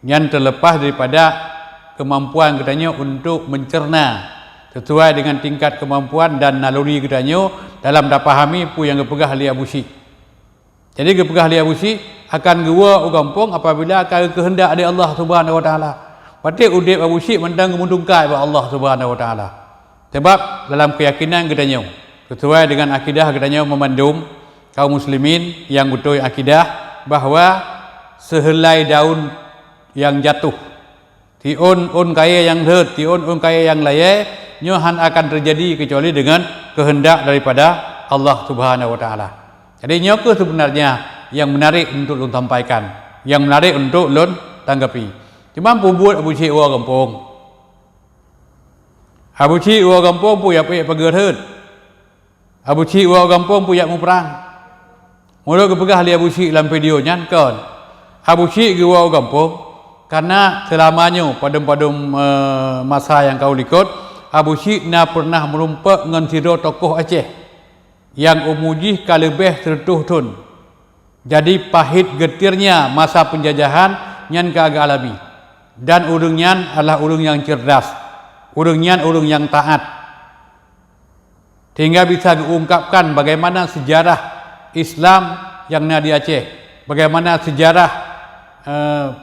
yang terlepas daripada kemampuan katanya untuk mencerna sesuai dengan tingkat kemampuan dan naluri katanya dalam dapahami pu yang kepegah li Abu Syik. Jadi kepegah li Abu Syik akan gewa ugampung apabila akan kehendak dari Allah Subhanahu wa taala. Patik udip Abu Syik mendang kemundungkai kepada Allah Subhanahu wa taala. Sebab dalam keyakinan katanya sesuai dengan akidah katanya memandum kaum muslimin yang betul akidah bahwa sehelai daun yang jatuh, tiun kaya yang hert, tiun kaya yang layak, nyohan akan terjadi kecuali dengan kehendak daripada Allah Subhanahu wa taala. Jadi nyoke sebenarnya yang menarik untuk lun sampaikan, yang menarik untuk lun tanggapi. Cuma buat Abu Syik wa kampung. Abu Syik wa kampung pu ya pe pagerhet. Abu Syik wa kampung pu ya mu perang. Mula kepegah li Abu Syik dalam video nyankan. Abu Syik wa kampung karena selamanya pada masa yang kau likut, Abu Syik na pernah merumpak dengan siro tokoh Aceh yang umujih kalebeh 100 tahun Jadi pahit getirnya masa penjajahan nyan kagak alami. Dan urang nyan adalah urang yang cerdas. Urang nyan urang yang taat. Sehingga bisa diungkapkan bagaimana sejarah Islam yang ada di Aceh. Bagaimana sejarah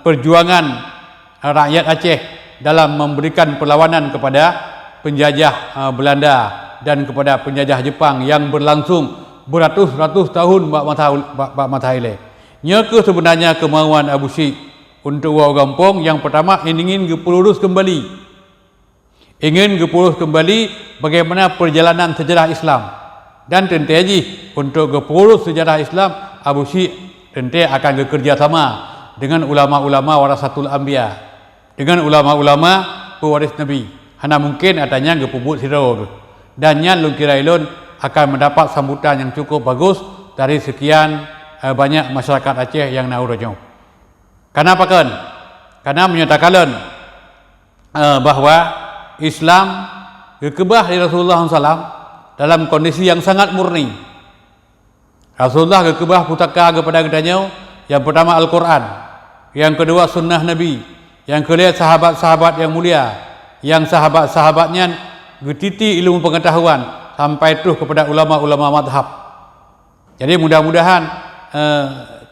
perjuangan rakyat Aceh dalam memberikan perlawanan kepada penjajah Belanda dan kepada penjajah Jepang yang berlangsung beratus-ratus tahun bak Matahile. Nya ke sebenarnya kemauan Abu Syik untuk orang kampung yang pertama ingin kepulurus kembali. Ingin kepulurus kembali bagaimana perjalanan sejarah Islam. Dan tentu saja untuk kepulurus sejarah Islam, Abu Syik tentu akan bekerjasama dengan ulama-ulama warasatul anbiya, dengan ulama-ulama pewaris Nabi. Hanya mungkin adanya kepubut sirau. Dan yang lungkirailun akan mendapat sambutan yang cukup bagus dari sekian banyak masyarakat Aceh yang nauranya. Kenapa kan? Karena menyatakan bahawa Islam kekebah dari Rasulullah SAW dalam kondisi yang sangat murni. Rasulullah kekebah putaka kepada kitanya yang pertama Al-Quran, yang kedua sunnah Nabi, yang kedua sahabat-sahabat yang mulia, yang sahabat-sahabatnya getiti ilmu pengetahuan sampai terus kepada ulama-ulama madhab. Jadi mudah-mudahan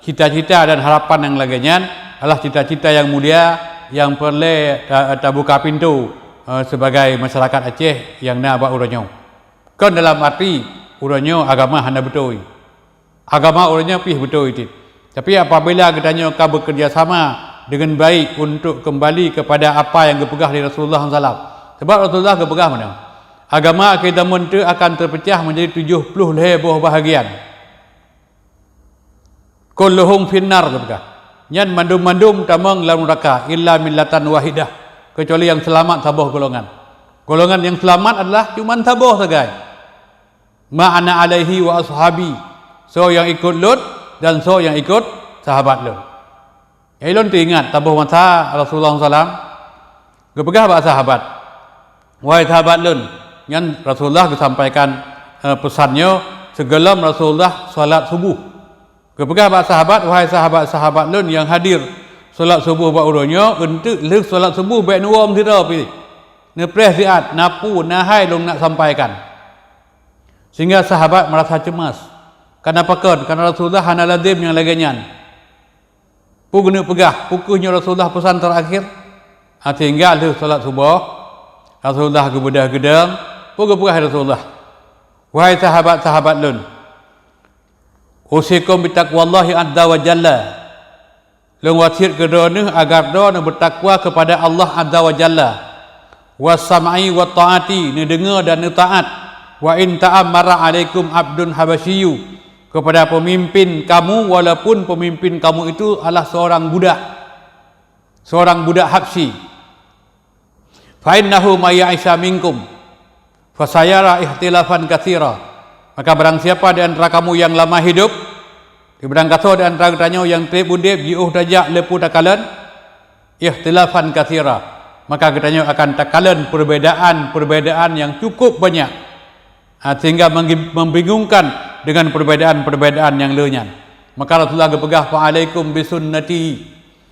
cita-cita dan harapan yang lainnya adalah cita-cita yang mulia yang perlu terbuka pintu sebagai masyarakat Aceh yang nak buat uranyo. Kan dalam arti uranyo agama hanya betul. Agama uranyo pih betul itu. Tapi apabila kitanya akan bekerjasama dengan baik untuk kembali kepada apa yang dipegah dari Rasulullah SAW. Sebab Rasulullah dipegah mana? Agama kita itu akan terpecah menjadi 70 buah bahagian. Kulluhum finnar dipegah. Nyan mandum-mandum tamang dalam neraka illa millatan wahidah. Kecuali yang selamat tabuh golongan. Golongan yang selamat adalah cuma tabuh saja. Ma'ana alaihi wa ashabi. So yang ikut Lut dan so yang ikut sahabat Lut. Ya ilun ingat tabuh masa Rasulullah SAW. Kepegah bahasa sahabat. Wahai sahabat Lut, yang Rasulullah disampaikan pesannya segelam Rasulullah salat subuh. Kepegah bahasa sahabat, wahai sahabat-sahabat Lut yang hadir solat subuh buat urunnya untuk lek solat subuh baik nuam tidak pilih nepres siat napu nahai long nak sampaikan sehingga sahabat merasa cemas. Kenapa kan? Karena Rasulullah hana lazim yang laginya pugna pegah pukuhnya Rasulullah pesan terakhir sehingga lek solat subuh Rasulullah kebedah gedang pugah Rasulullah, wahai sahabat-sahabat lun, usikum bitaqwallahi azza wa jalla. Long wasiat kedua ni agar doa bertakwa kepada Allah Azza wa Jalla. Wasam'i wa ta'ati, ni dengar dan ni taat. Wa in ta'ammara alaikum abdun habasyiyu, kepada pemimpin kamu walaupun pemimpin kamu itu adalah seorang budak Habsyi. Fa innahu may ya'isha minkum fasayara ihtilafan katsira. Maka barang siapa di antara kamu yang lama hidup, di berang kata di antara katanya yang teribudib jiuh dajak lepu takalan ikhtilafan katsira, maka katanya akan takalan perbedaan yang cukup banyak sehingga membingungkan dengan perbedaan yang lainnya. Maka Rasulullah berpegang fa'alaikum bisunnati,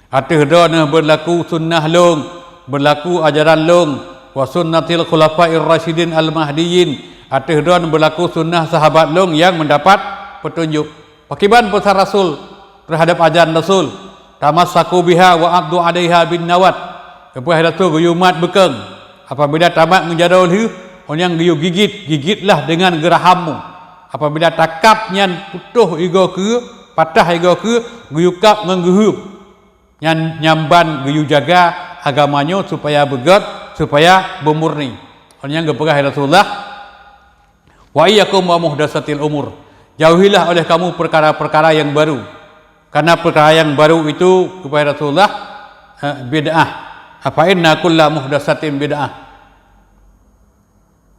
atih dana berlaku sunnah long, berlaku ajaran long, wa sunnatil khulafair rasyidin al-mahdiyyin, atih dana berlaku sunnah sahabat long yang mendapat petunjuk. Pakiban pesan Rasul terhadap ajaran Rasul, tamassaku biha wa abdu alaiha bin nawat. Kepada Rasul guyumat bekeng. Apabila tamat menjadul hu, orang guyu gigitlah dengan gerahammu. Apabila takapnya putuh ego ke, patah ego ke, guyu kap ngengguhuk. Nyamban guyu jaga agamanya supaya begat, supaya bermurni. Orang yang kepada Rasulullah, wa iyyakum wa muhdatsatil umur. Jauhilah oleh kamu perkara-perkara yang baru. Karena perkara yang baru itu kepada Rasulullah bid'ah. Apa inna kulla muhdatsatin bid'ah.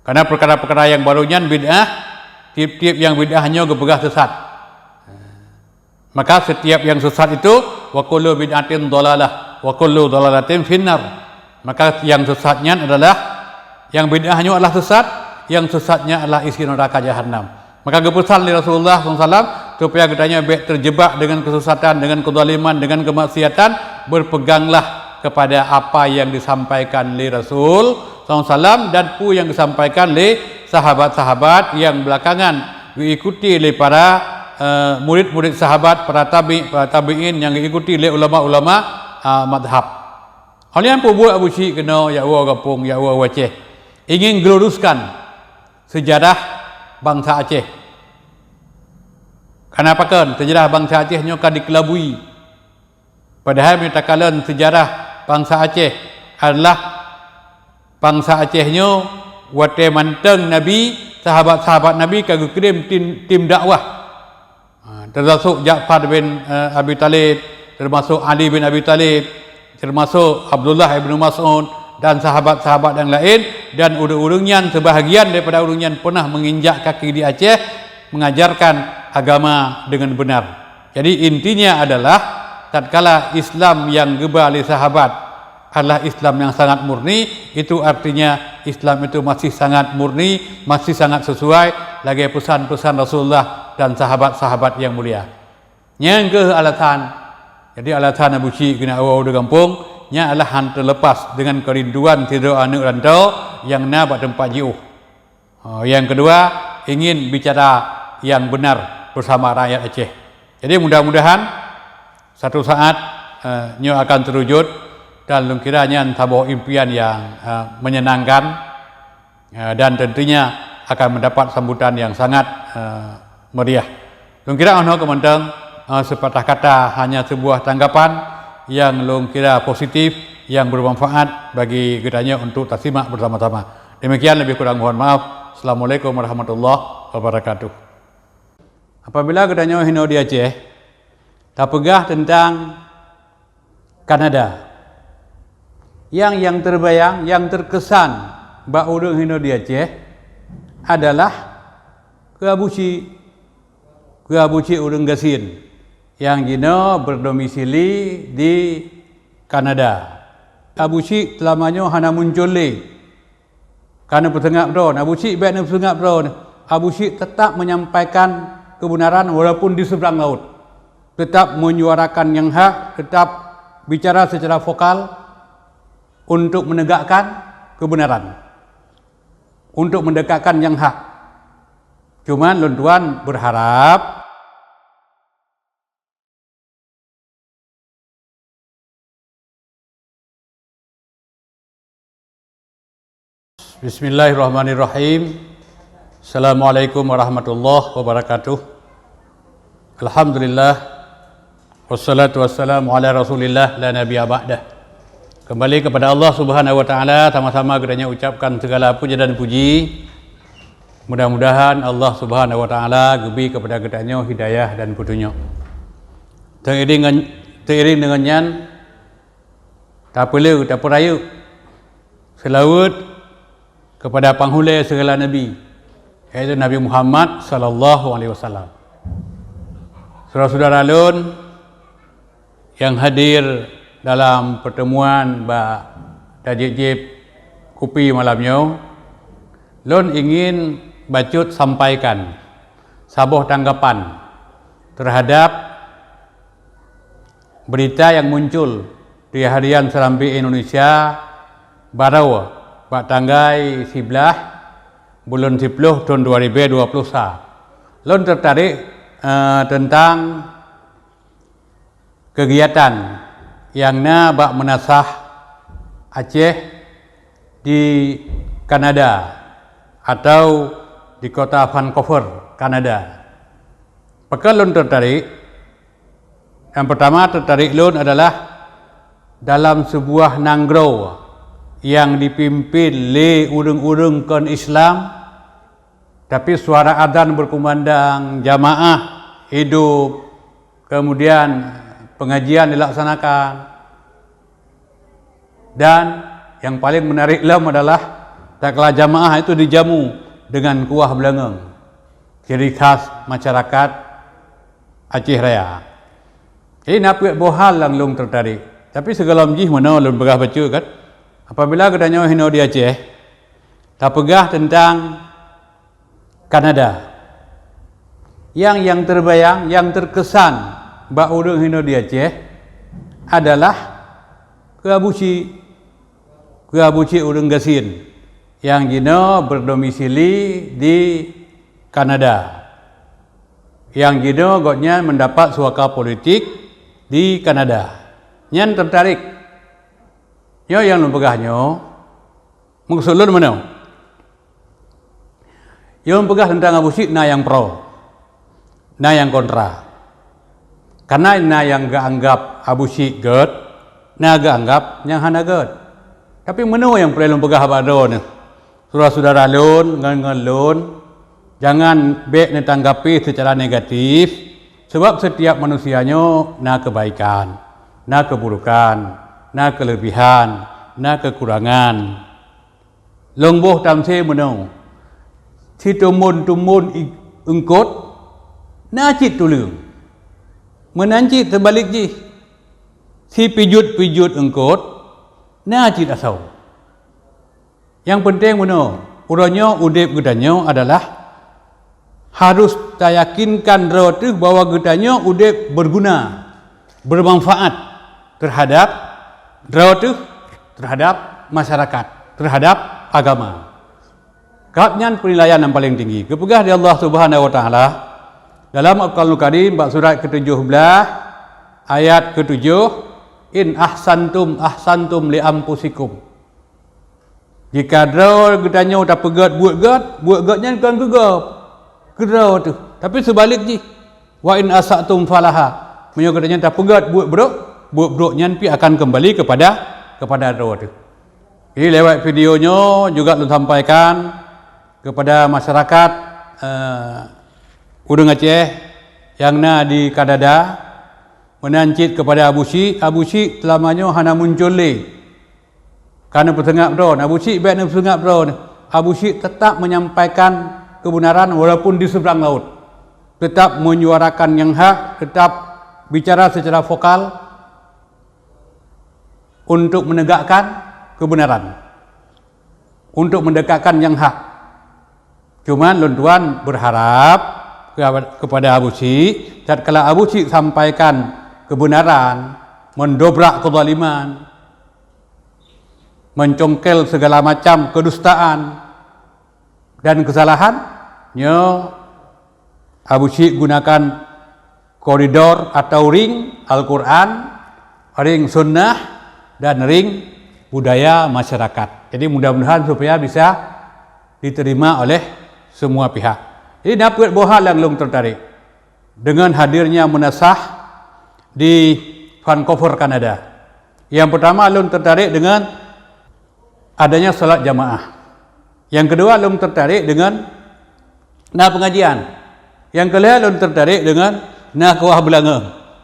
Karena perkara-perkara yang barunya bid'ah, tiap-tiap yang bid'ahnya kepegah sesat. Maka setiap yang sesat itu wa kullu bid'atin dhalalah wa kullu dhalalatin finnar. Maka yang sesatnya adalah yang bid'ahnya adalah sesat, yang sesatnya adalah isi neraka jahanam. Maka kepesan dari Rasulullah SAW supaya katanya terjebak dengan kesesatan, dengan kezaliman, dengan kemaksiatan, berpeganglah kepada apa yang disampaikan oleh Rasul SAW dan pun yang disampaikan oleh sahabat-sahabat yang belakangan diikuti oleh para murid-murid sahabat, para tabi'in yang diikuti oleh ulama-ulama madhab. Halian pun buat Abu Syik kena ya Allah gapung, ya Allah Aceh, ingin geluruskan sejarah bangsa Aceh. Kenapa kan sejarah bangsa Aceh nyo kan dikelabui, padahal menyatakan sejarah bangsa Aceh adalah bangsa Aceh nyo wate manteng Nabi, sahabat-sahabat Nabi kagak kirim tim dakwah, termasuk Ja'far bin Abi Talib, termasuk Ali bin Abi Talib, termasuk Abdullah bin Mas'ud dan sahabat-sahabat yang lain, dan urung-urungnya sebahagian daripada urungnya pernah menginjak kaki di Aceh mengajarkan agama dengan benar. Jadi intinya adalah tatkala Islam yang geba oleh sahabat adalah Islam yang sangat murni, itu artinya Islam itu masih sangat murni, masih sangat sesuai lagi pesan-pesan Rasulullah dan sahabat-sahabat yang mulia. Yang ke alasan, jadi alasan Abu Syik kena awal di kampung nya adalah han terlepas dengan kerinduan tidur anak rantau yang nak buat tempat jauh. Yang kedua, ingin bicara yang benar bersama rakyat Aceh. Jadi mudah-mudahan satu saat nyo akan terwujud dan kiranya tabuh impian yang menyenangkan dan tentunya akan mendapat sambutan yang sangat meriah. Kira ono kementeng sepatah kata hanya sebuah tanggapan yang kira positif, yang bermanfaat bagi kitanya untuk tersimak bersama-sama. Demikian, lebih kurang mohon maaf. Assalamualaikum warahmatullahi wabarakatuh. Apabila katanya hino di Aceh, tak pegah tentang Kanada, yang terbayang, yang terkesan bak urang hino di Aceh adalah ke Abu Syik urang Gasin yang jino berdomisili di Kanada. Abu Syik selamanya hana muncul karena petengah bro. Abu Syik baik ni petengah bro. Abu Syik tetap menyampaikan kebenaran walaupun di seberang laut, tetap menyuarakan yang hak, tetap bicara secara vokal untuk menegakkan kebenaran, untuk mendekatkan yang hak. Cuman tuan berharap Bismillahirrahmanirrahim. Assalamualaikum warahmatullahi wabarakatuh. Alhamdulillah, wassalatu wassalamu ala Rasulillah la nabiyya ba'dah. Kembali kepada Allah Subhanahu wa taala, sama-sama kita ucapkan segala puja dan puji. Mudah-mudahan Allah Subhanahu wa taala gebi kepada kita hidayah dan petunjuk. Teriring dengannya tak perlu tak peraya selawat kepada penghulu segala nabi, yaitu Nabi Muhammad sallallahu alaihi wasallam. Saudara-saudara lun yang hadir dalam pertemuan Tajib Kopi malamnya, lun ingin bacut sampaikan sabuh tanggapan terhadap berita yang muncul di harian Serambi Indonesia baru pada tanggal 11 bulan 10 tahun 2020. Lun tertarik tentang kegiatan yang bak menasah Aceh di Kanada atau di kota Vancouver, Kanada. Perkara lun tertarik, yang pertama tertarik lun adalah dalam sebuah nanggro yang dipimpin oleh urung-urung kon Islam, tapi suara adzan berkumandang, jamaah hidup, kemudian pengajian dilaksanakan, dan yang paling menarik adalah tak kalah jamaah itu dijamu dengan kuah belengeng, ciri khas masyarakat Aceh Raya. Jadi napi bohal lang lung tertarik, tapi segala mjih mana lung begah baca kan. Apabila katanya hino di Aceh, tak pegah tentang Kanada. yang terbayang, yang terkesan bak urang hino di Aceh adalah keabuci urang Gasin yang jino berdomisili di Kanada. Yang jino gotnya mendapat suaka politik di Kanada. Nyan tertarik. Nyo yang lumpegahnya mengsulun mana? Yang pegah tentang abusi na yang pro, na yang kontra. Karena na yang gak anggap abusi ged, na gak anggap yang hana ged. Tapi mana yang perlu pegah abado ni? Saudara-saudara lun, ngan lun, jangan ditanggapi secara negatif, sebab setiap manusianya na kebaikan, na keburukan, na kelebihan, na kekurangan. Longboh tamse menong, si tumun engkot, na cit tulung, menanci terbalik ji, si pijut engkot, na cit asau. Yang penting menong, urangnya udip gedanya adalah harus yakinkan rotu bahwa gedanya udip berguna, bermanfaat terhadap rotu, terhadap masyarakat, terhadap agama. Kapnya penilaian yang paling tinggi. Kepegah di Allah Subhanahu wa taala dalam Al-Qur'anul Karim bab surat ke-17 ayat ke-7, in ahsantum li anfusikum. Jika draw gedanya tak pegat buat gadnya kan gegap. Gedraw tu. Tapi sebalik ji. Wa in asatum falaha. Menyo gedanya tak pegat buat broknya pi akan kembali kepada draw tu. Jadi lewat videonya juga lu sampaikan kepada masyarakat Udang Aceh yang na di Kanada menancit kepada Abu Syik selamanya hana muncul le. Karena persengap drone, Abu Syik baik na persengap drone. Abu Syik tetap menyampaikan kebenaran walaupun di seberang laut. Tetap menyuarakan yang hak, tetap bicara secara vokal untuk menegakkan kebenaran, untuk mendekatkan yang hak. Cuman Tuan berharap kepada Abu Syik, tatkala Abu Syik sampaikan kebenaran, mendobrak kezaliman, mencongkel segala macam kedustaan dan kesalahan, Abu Syik gunakan koridor atau ring Al-Quran, ring sunnah, dan ring budaya masyarakat. Jadi mudah-mudahan supaya bisa diterima oleh semua pihak. Jadi dapat bohal yang long tertarik dengan hadirnya munasah di Vancouver, Kanada. Yang pertama long tertarik dengan adanya salat jamaah. Yang kedua long tertarik dengan pengajian. Yang kedua long tertarik dengan kawah belanga.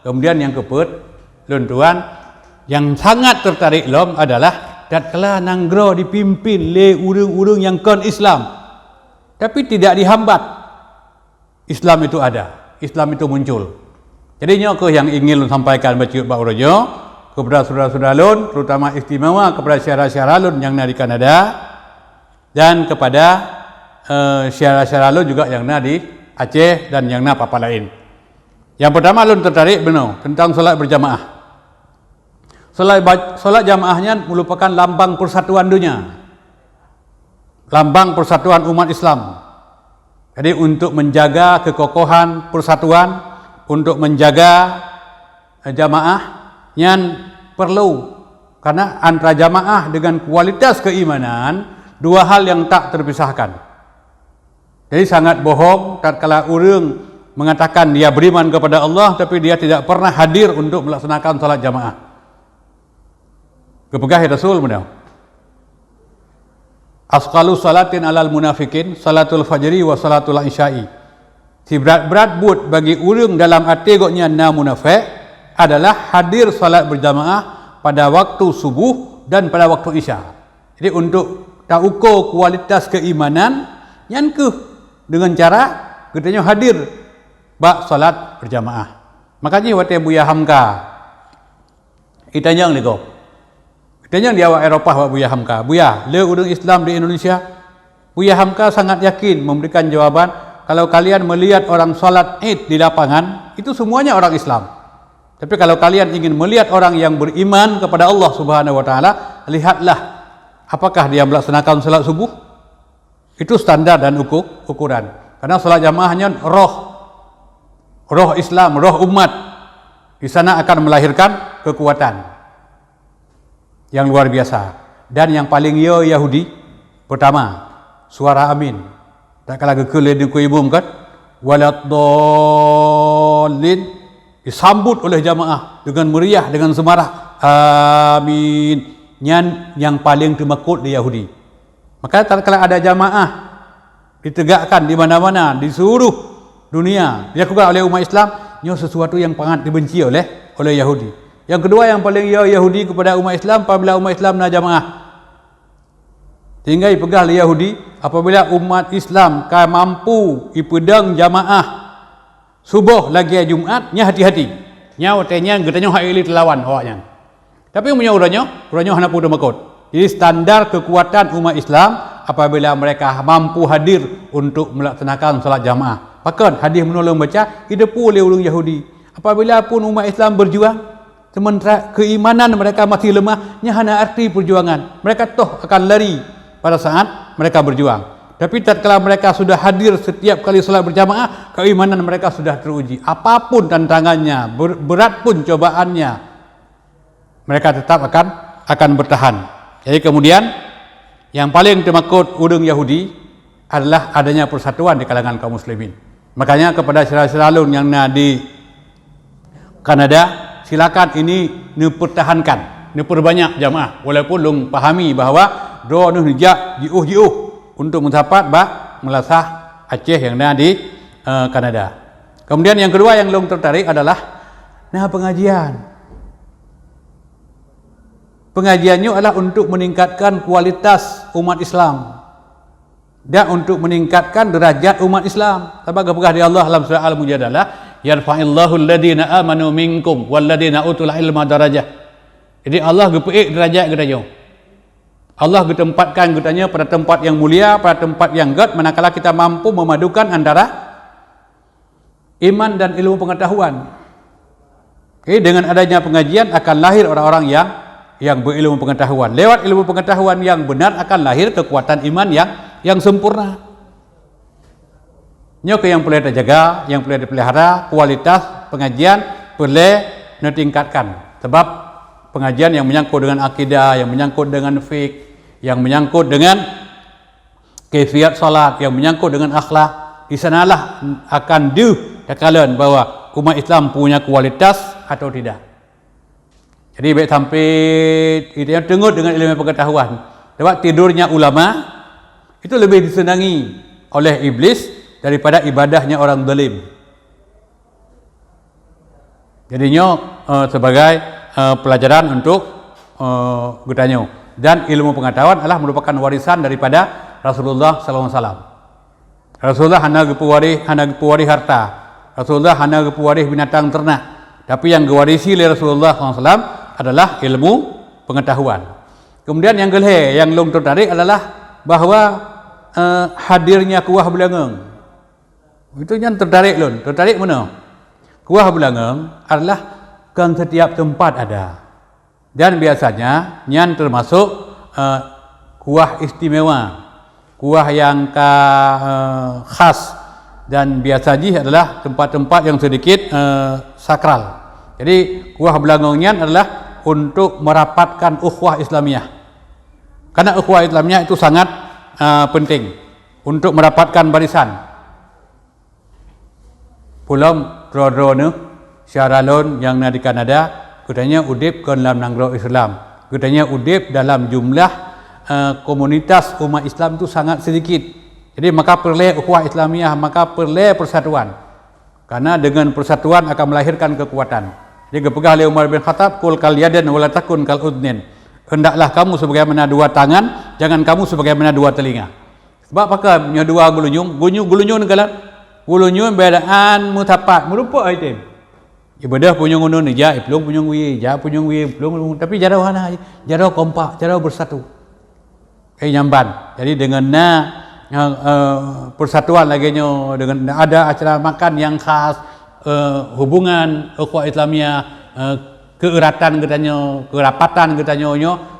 Kemudian yang keempat, Tuan, yang sangat tertarik lom adalah tatkala nanggro dipimpin oleh urang-urang yang kon Islam. Tapi tidak dihambat. Islam itu ada, Islam itu muncul. Jadi yang ingin sampaikan baca Pak Urojo kepada saudara-saudara lun, terutama istimewa kepada syara-syara lun yang ada di Kanada dan kepada syara-syara lun juga yang ada di Aceh dan yang ada apa lain. Yang pertama lun tertarik benar tentang solat berjamaah. Solat jamaahnya merupakan lambang persatuan dunia, lambang persatuan umat Islam. Jadi untuk menjaga kekokohan persatuan, untuk menjaga jamaah yang perlu, karena antara jamaah dengan kualitas keimanan dua hal yang tak terpisahkan. Jadi sangat bohong tatkala orang mengatakan dia beriman kepada Allah tapi dia tidak pernah hadir untuk melaksanakan salat jamaah. Kepegah Rasul benar. Asqalu salatin alal munafikin salatul fajri wa salatul isya'i. Si berat-berat buat bagi orang dalam hati goknya na munafik adalah hadir salat berjamaah pada waktu subuh dan pada waktu isya. Jadi untuk tak ukur kualitas keimanan yang dengan cara katanya hadir bak salat berjamaah. Makanya waktu Buya Hamka itanya lego. Itanya di awak Eropah Buya Hamka. Buya, le urang Islam di Indonesia. Buya Hamka sangat yakin memberikan jawaban kalau kalian melihat orang salat Id di lapangan, itu semuanya orang Islam. Tapi kalau kalian ingin melihat orang yang beriman kepada Allah Subhanahu wa taala, lihatlah apakah dia melaksanakan salat subuh. Itu standar dan ukuran. Karena salat jamaahnya roh Islam, roh umat. Di sana akan melahirkan kekuatan yang luar biasa. Dan yang paling Yahudi, pertama, suara amin. Tak kalah kekelih di kuibum kan, waladdallin, disambut oleh jamaah dengan meriah, dengan semarak, amin. Yang paling termakut di Yahudi. Maka tak kalah ada jamaah ditegakkan di mana-mana di seluruh dunia dilakukan oleh umat Islam, ini sesuatu yang sangat dibenci oleh Yahudi. Yang kedua yang paling Yahudi kepada umat Islam, apabila umat Islam nak jamaah, sehingga dipegang oleh Yahudi, apabila umat Islam kan mampu ipedang jamaah subuh lagi Jumaat, nya hati-hati. Nya watenya getanya hak ili telawan awaknya. Tapi punya uranya hana pun makut. Jadi standar kekuatan umat Islam apabila mereka mampu hadir untuk melaksanakan salat jamaah. Bahkan hadis menolong baca hidup oleh ulung Yahudi. Apabila pun umat Islam berjuang, sementara keimanan mereka masih lemah, nya hana arti perjuangan. Mereka toh akan lari pada saat mereka berjuang. Tapi tatkala mereka sudah hadir setiap kali salat berjamaah, keimanan mereka sudah teruji. Apapun tantangannya, berat pun cobaannya, mereka tetap akan bertahan. Jadi kemudian yang paling termakut udung Yahudi adalah adanya persatuan di kalangan kaum muslimin. Makanya kepada saudara-saudara yang di Kanada, silakan ini dipertahankan, diperbanyak jamaah. Walaupun lung pahami bahawa doa nu hijak jiuh untuk mendapat melasah Aceh yang ada di Kanada. Kemudian yang kedua yang long tertarik adalah pengajian. Pengajiannya adalah untuk meningkatkan kualitas umat Islam dan untuk meningkatkan derajat umat Islam. Sebab kepegah di Allah dalam surah Al-Mujadalah, yarfa'illahu alladhina amanu minkum walladhina utul ilma darajah. Jadi Allah gepeik derajat kita. Allah ditempatkan kitanya pada tempat yang mulia, pada tempat yang gad, manakala kita mampu memadukan antara iman dan ilmu pengetahuan. Dengan adanya pengajian akan lahir orang-orang yang berilmu pengetahuan. Lewat ilmu pengetahuan yang benar akan lahir kekuatan iman yang sempurna. Ini yang perlu dijaga, yang perlu dipelihara, kualitas pengajian perlu ditingkatkan. Sebab pengajian yang menyangkut dengan akidah, yang menyangkut dengan fiqh, yang menyangkut dengan kaifiat salat, yang menyangkut dengan akhlak, di sanalah akan dikatakan bahwa umat Islam punya kualitas atau tidak. Jadi baik sampai itu yang tengok dengan ilmu pengetahuan. Sebab tidurnya ulama itu lebih disenangi oleh iblis daripada ibadahnya orang zalim. Jadinya sebagai pelajaran untuk bertanya. Dan ilmu pengetahuan adalah merupakan warisan daripada Rasulullah SAW. Rasulullah hana gepuwari harta. Rasulullah hana gepuwari binatang ternak. Tapi yang diwarisi oleh Rasulullah SAW adalah ilmu pengetahuan. Kemudian yang kelih yang long tertarik adalah bahawa hadirnya kuah belangeng. Itu yang tertarik lon. Tertarik mana? Kuah belangeng adalah kan setiap tempat ada. Dan biasanya yang termasuk kuah istimewa, kuah yang khas, dan biasanya adalah tempat-tempat yang sedikit sakral. Jadi kuah belangengnya adalah untuk merapatkan ukhuwah Islamiyah. Karena ukhuwah Islamiyah itu sangat penting untuk merapatkan barisan. Pulau Rodrone, Syaralon yang di Kanada, katanya udip ke dalam nanggro Islam. Katanya udip dalam jumlah komunitas umat Islam itu sangat sedikit. Jadi maka perlu ukhuwah Islamiyah, maka perlu persatuan. Karena dengan persatuan akan melahirkan kekuatan. Dia kepegah oleh Umar bin Khattab, kul kal yadan wala takun kal udnin. Hendaklah kamu sebagaimana dua tangan, jangan kamu sebagaimana dua telinga. Sebab apakah punya dua gulunyung? Gulunyung negala. Gulunyung bedaan mutapat, merupa item. Ibadah punya ngono ni ja, iplung punya wi, ja punya wi, iplung, tapi jarau hana, jarau kompak, jarau bersatu. Nyamban. Jadi dengan persatuan lagi dengan ada acara makan yang khas, hubungan ukhuwah Islamiyah, keeratan katanya, kerapatan katanya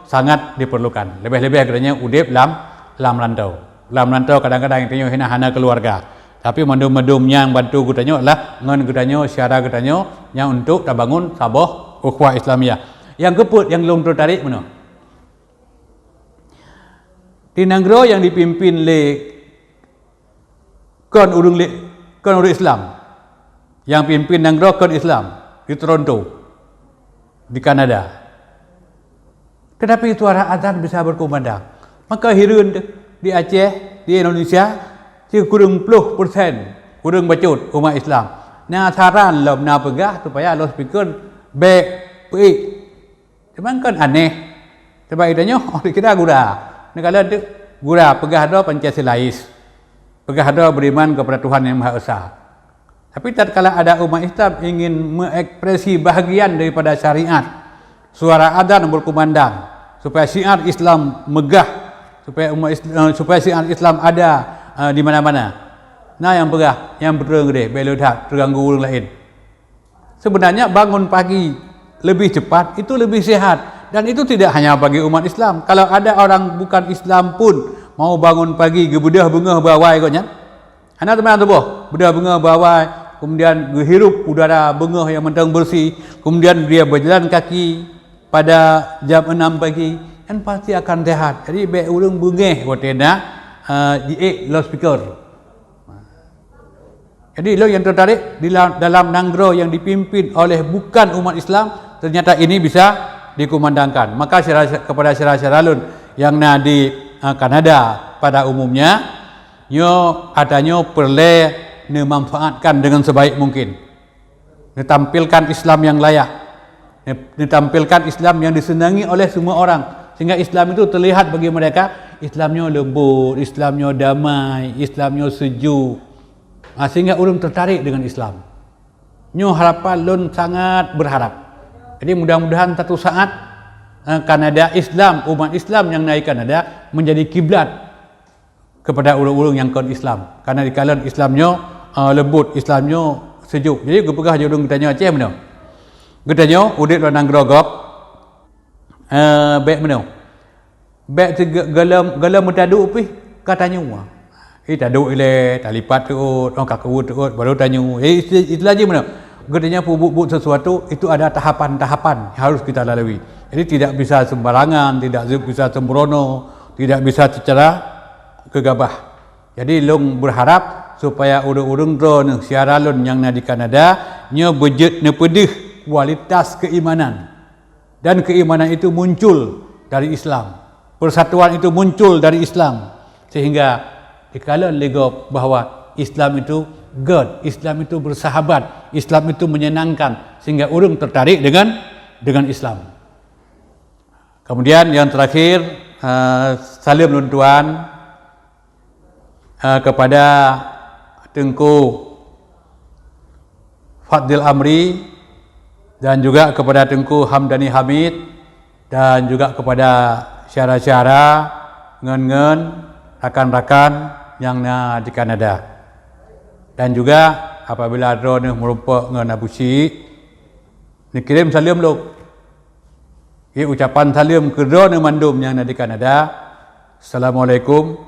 sangat diperlukan. Lebih-lebih katanya udip lam rantau. Lam rantau kadang-kadang katanya hina-hana keluarga. Tapi mandum-mandum yang bantu katanya adalah ngan katanya syara katanya yang untuk terbangun sabah ukhuwah Islamiyah. Yang keput yang belum tertarik mana? Di negara yang dipimpin oleh kon urung Islam, yang pimpin negara kon Islam di Toronto, di Kanada. Kenapa suara azan bisa berkumandang? Maka hirun di Aceh, di Indonesia, kurang 10% kurang bacut umat Islam. Nah saran lah nak pegah supaya lo speaker baik baik. Cuman kan aneh. Sebab itanya orang kita gura. Negara tu gura pegah dah Pancasilais. Pegah dah beriman kepada Tuhan Yang Maha Esa. Tapi tatkala ada umat Islam ingin mengekspresi bahagian daripada syariat, suara adzan berkumandang supaya syiar Islam megah, supaya syiar Islam ada di mana-mana. Nah yang pegah, yang berterang gede, belodak terganggu orang lain. Sebenarnya bangun pagi lebih cepat itu lebih sehat, dan itu tidak hanya bagi umat Islam. Kalau ada orang bukan Islam pun mau bangun pagi gebedah bunga bawai katnya. Anak teman tu boh, bedah bunga bawai, kemudian menghirup udara bunga yang mentang bersih, kemudian dia berjalan kaki pada jam 6 pagi, kan pasti akan sehat. Jadi baik urang bengeh watena di loudspeaker. Jadi lo yang tertarik dalam negara yang dipimpin oleh bukan umat Islam, ternyata ini bisa dikumandangkan. Maka kepada syarah-syarah yang di Kanada pada umumnya, adanya perlu memanfaatkan dengan sebaik mungkin. Ditampilkan Islam yang layak, ditampilkan Islam yang disenangi oleh semua orang, sehingga Islam itu terlihat bagi mereka Islamnya lembut, Islamnya damai, Islamnya sejuk. Sehingga orang tertarik dengan Islam. Harapan lun sangat berharap. Jadi mudah-mudahan satu saat Kanada Islam, umat Islam yang naik Kanada menjadi kiblat kepada orang-orang yang kon Islam. Karena di kalangan Islamnya lembut, Islamnya sejuk. Jadi gepegah je orang katanya Aceh mana? Katanya udit orang grogok baik mana? Baik galam mutadu pi katanya. Taduk ile, talipat tuut, kakut tuut, baru tanya. Itulah je mana? Katanya buat sesuatu itu ada tahapan-tahapan yang harus kita lalui. Jadi tidak bisa sembarangan, tidak bisa sembrono, tidak bisa secara gegabah. Jadi long berharap supaya urung-urung drone siara lon yang di Kanada nya budget ne pedih kualitas keimanan. Dan keimanan itu muncul dari Islam. Persatuan itu muncul dari Islam. Sehingga dikala lego bahwa Islam itu good, Islam itu bersahabat, Islam itu menyenangkan, sehingga orang tertarik dengan Islam. Kemudian yang terakhir, salam luntuan kepada Tengku Fadil Amri dan juga kepada Tengku Hamdani Hamid dan juga kepada syara-syara ngen-ngen rakan-rakan yang di Kanada. Dan juga apabila drone merupakan ngan Abu Syik, dikirim salam lo. Ucapan salam ke drone mandum yang di Kanada. Assalamualaikum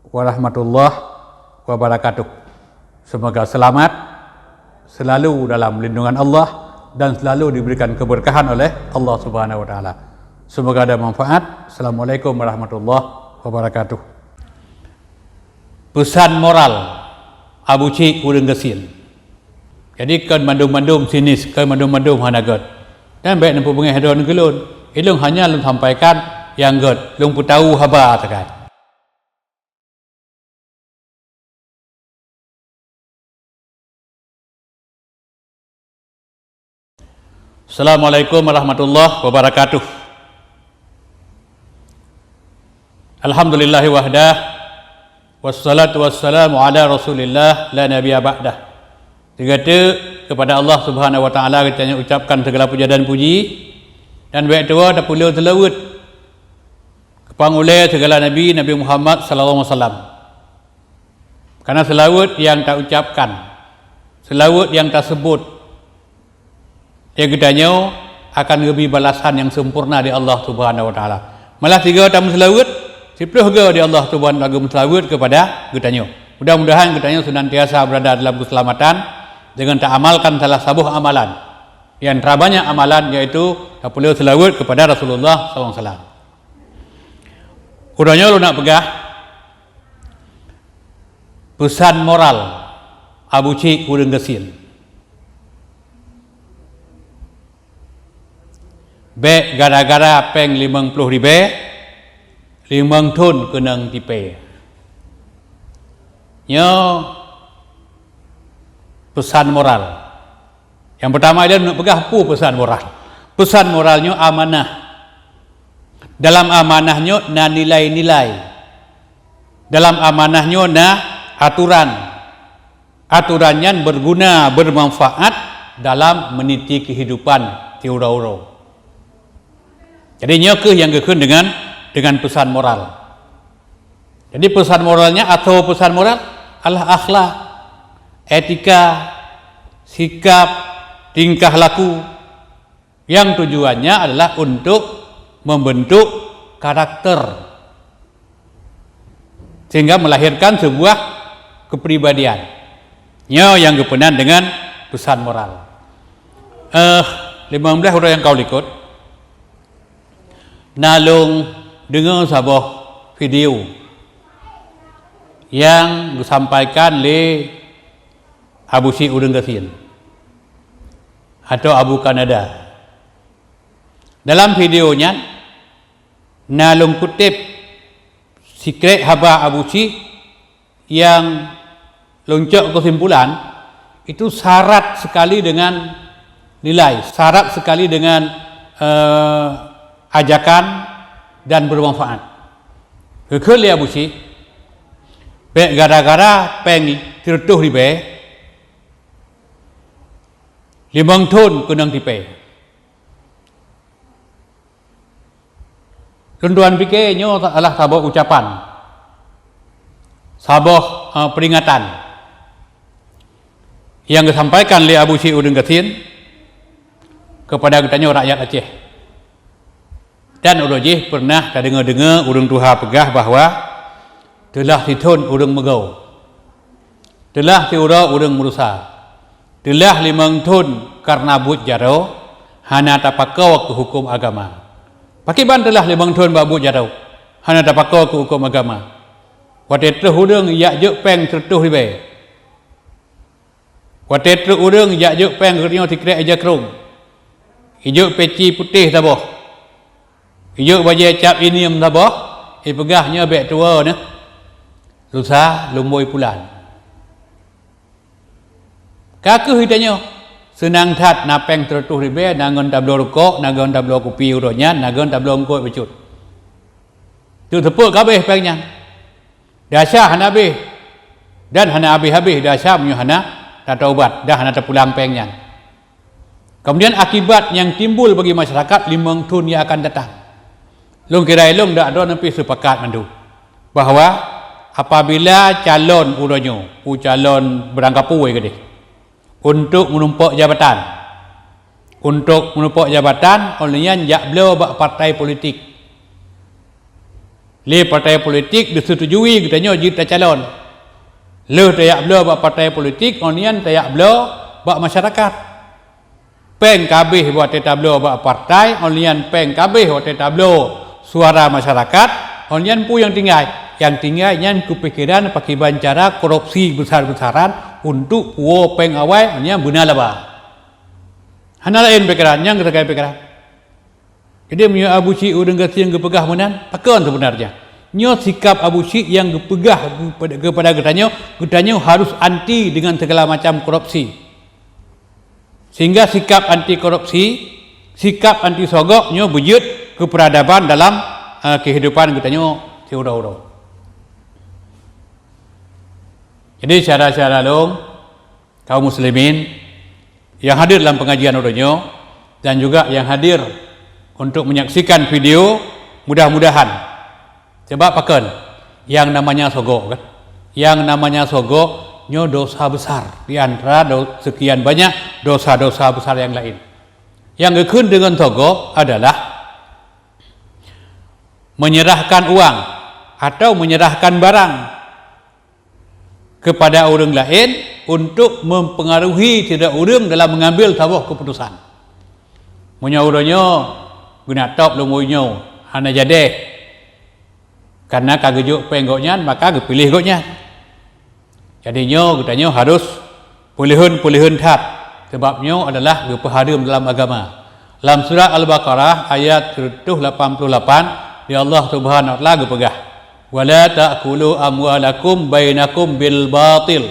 warahmatullahi wabarakatuh. Semoga selamat selalu dalam lindungan Allah dan selalu diberikan keberkahan oleh Allah Subhanahu wa taala. Semoga ada manfaat. Assalamualaikum warahmatullahi wabarakatuh. Pesan moral Abu Syik urang gesil. Jadi kan mandum-mandum sinis, kan mandum-mandum hanagot. Dan baik nampu bengih hadon gelun, ilung hanya lung sampaikan yang god, lung putahu haba sakai. Assalamualaikum warahmatullahi wabarakatuh. Alhamdulillahi wahdah. Wassalatu wassalamu ala Rasulillah la nabiyya ba'dah. Dikata kepada Allah Subhanahu wa taala kita ucapkan segala puja dan puji, dan baik tua tak perlu terlewat kepangulai segala nabi Muhammad sallallahu alaihi wasallam. Karena selawat yang tak ucapkan, selawat yang tak sebut, yang gedanya akan lebih balasan yang sempurna di Allah Subhanahu Wa Taala. Malah 3 tamu selawat, 10 di Allah Subhanahu Wa Taala selawat kepada gedanya. Mudah-mudahan gedanya senantiasa berada dalam keselamatan dengan tak amalkan salah satu amalan. Yang terbanyak amalan yaitu tak perlu selawat kepada Rasulullah SAW. Udahnya lu nak pegah pesan moral Abu Cik Udeng Gesin. Be gara-gara peng 50 ribe 5 thun kenang tipe. Nyo pesan moral. Yang pertama dia nak pegah pu pesan moral. Pesan moralnya amanah. Dalam amanahnya na nilai-nilai. Dalam amanahnya na aturan. Aturannya berguna, bermanfaat dalam meniti kehidupan tiura-uro. Jadi nyokeh yang gekun dengan pesan moral. Jadi pesan moralnya atau pesan moral adalah akhlak, etika, sikap, tingkah laku yang tujuannya adalah untuk membentuk karakter sehingga melahirkan sebuah kepribadian. Yang kepenan dengan pesan moral. 15 orang yang kau ikut nalung dengar sebuah video yang disampaikan oleh Abu Cik Udeng Gesin atau Abu Kanada. Dalam videonya nalung kutip sikret haba Abu Cik yang loncok kesimpulan itu syarat sekali dengan nilai, syarat sekali dengan ajakan dan bermanfaat. Kekal ya Abu Cik gara-gara peng 30 ribe 5 thun kenang tipe. Tuan-tuan fikirnya adalah sebuah ucapan, sebuah peringatan yang disampaikan oleh Abu Cik Udeng Gesin kepada katanya rakyat Aceh. Dan urang pernah dengar urang tuha pegah bahawa telah ditun urang megau, telah tiura urang merusa, telah 5 thun karena but jaro hana tapakau ke hukum agama. Pakiban telah 5 thun babut jaro hana tapakau ke hukum agama. Watetre urang yak je peng 100 ribe. Watetre urang yak je peng kerja tikret aja kerung. Ijo peci putih taboh. Ijo baju cap ini yang taboh. Pegahnya bek tua ni. Lusa lumboi pulan. Kaku hitanya senang that napeng 100 ribe nangon tablo rokok, nangon tablo kopi uronya, nangon tablo ngkoi becut. Tu tepuk kabeh pengnya. Dasar hana habis dan hana habis-habis dasar punya hana tak taubat dah hana terpulang pengnya. Kemudian akibat yang timbul bagi masyarakat 5 thun yang akan datang. Long kira long dak ada nempi sepakat mandu bahawa apabila calon uronyo, calon berangkapu gede untuk menumpak jabatan, olehnya jak beliau bak partai politik. Le partai politik disetujui katanya jita calon. Le tayak beliau bak partai politik, olehnya tayak beliau bak masyarakat. Peng kabeh buat tablo bak partai, olehnya peng kabeh buat tablo suara masyarakat, olehnya pu yang tinggal yang kepikiran pakai cara korupsi besar-besaran untuk puo peng awai hanya guna laba. Hana lain pikiran yang kita pikiran. Jadi punya Abu Cik Udeng Gesin yang kepegah menan, pakon sebenarnya. Nyo sikap Abu Cik yang kepegah kepada getanya harus anti dengan segala macam korupsi. Sehingga sikap anti korupsi, sikap anti sogok nyo wujud keperadaban dalam kehidupan getanya tiura-ura. Jadi secara long kaum muslimin yang hadir dalam pengajian uronyo dan juga yang hadir untuk menyaksikan video, mudah-mudahan sebab pakon yang namanya sogok kan, yang namanya sogok nyo dosa besar di antara sekian banyak dosa-dosa besar yang lain. Yang gekun dengan sogok adalah menyerahkan uang atau menyerahkan barang kepada orang lain untuk mempengaruhi tidak orang dalam mengambil sebuah keputusan. Menyauranya guna top lumunyo hana jadi karena kagejuk penggoknya maka kepilih goknya. Jadinya katanya harus pulihun tat sebabnya adalah gepaharum dalam agama. Dalam surah Al-Baqarah ayat 188 di Allah Subhanahu wa taala gepegah wala ta'kulu amwalakum bainakum bil batil,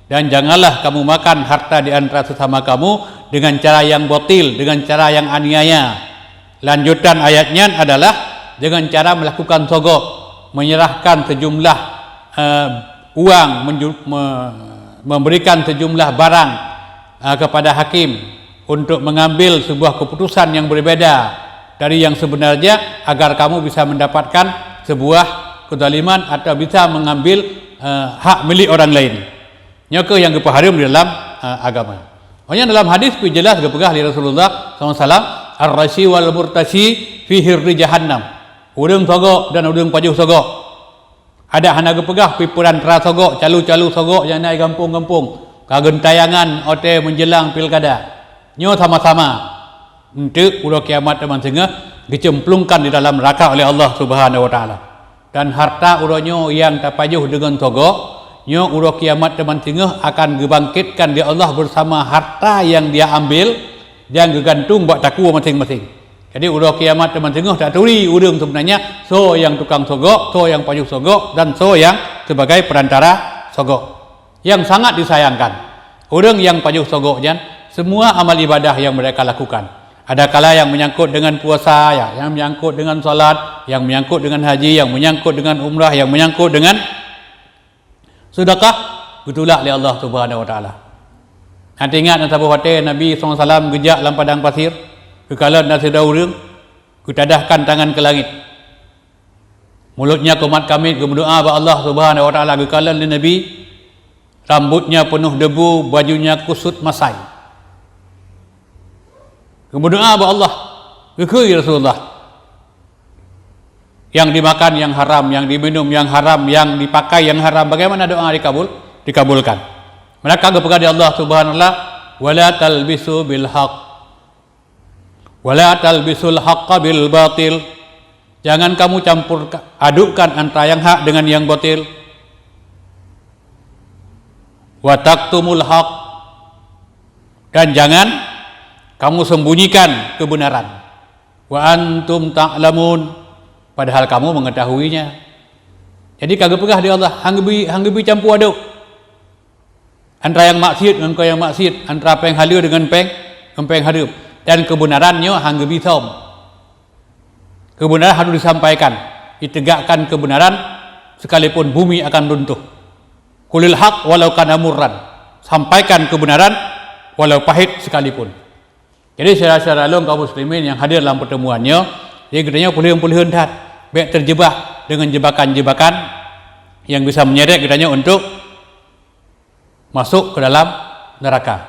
dan janganlah kamu makan harta di antara sesama kamu dengan cara yang batil, dengan cara yang aniaya. Lanjutan ayatnya adalah dengan cara melakukan sogok, menyerahkan sejumlah uang, memberikan sejumlah barang kepada hakim untuk mengambil sebuah keputusan yang berbeda dari yang sebenarnya agar kamu bisa mendapatkan sebuah kezaliman atau bisa mengambil hak milik orang lain. Nyoke yang kepaharum di dalam agama. Maknanya dalam hadis jelas kepegah di Rasulullah SAW, ar-rashi wal murtashi fi hirri jahannam. Udang sogok dan udang pajuh sogok. Ada hana kepegah pipuran tra sogok, calu-calu sogok yang naik kampung-kampung. Kagentayangan ote menjelang pilkada. Nyo sama-sama untuk udah kiamat teman sehingga dicemplungkan di dalam neraka oleh Allah Subhanahu wa taala. Dan harta uronyo yang tapajuh dengan sogok, nyo udah kiamat teman sehingga akan dibangkitkan di Allah bersama harta yang dia ambil yang digantung buat taku masing-masing. Jadi udah kiamat teman sehingga tak turi urang sebenarnya so yang tukang sogok, so yang pajuh sogok, dan so yang sebagai perantara sogok. Yang sangat disayangkan, orang yang pajuh sogoknya semua amal ibadah yang mereka lakukan. Ada kala yang menyangkut dengan puasa, yang menyangkut dengan salat, yang menyangkut dengan haji, yang menyangkut dengan umrah, yang menyangkut dengan sedekah, betulak oleh Allah Subhanahu wa taala. Nanti ingat nang sabuh hati Nabi SAW gejak dalam padang pasir, kekala nasi daurung, kutadahkan tangan ke langit. Mulutnya kumat kami berdoa kepada Allah Subhanahu wa taala, kekala Nabi rambutnya penuh debu, bajunya kusut masai. Berdoa kepada Allah, kekui Rasulullah. Yang dimakan yang haram, yang diminum yang haram, yang dipakai yang haram, bagaimana doa dikabulkan? Mereka kepada Allah Subhanahu wa taala, wala talbisu bil haqq, wala talbisul haqqa bil batil. Jangan kamu campur adukkan antara yang hak dengan yang batil. Wa taktumul haqq, dan jangan kamu sembunyikan kebenaran. Wa antum ta'lamun, padahal kamu mengetahuinya. Jadi kagak pegah di Allah hanggebi campur aduk antara yang maksiat dengan yang maksiat, antara peng halu dengan peng halu, dan kebenarannya hanggebi som. Kebenaran harus disampaikan, ditegakkan kebenaran sekalipun bumi akan runtuh. Qulil haq walau kana murran, sampaikan kebenaran walau pahit sekalipun. Jadi secara long kaum muslimin yang hadir dalam pertemuannya, dia katanya pulihun tat, baik terjebak dengan jebakan-jebakan yang bisa menyeret katanya untuk masuk ke dalam neraka.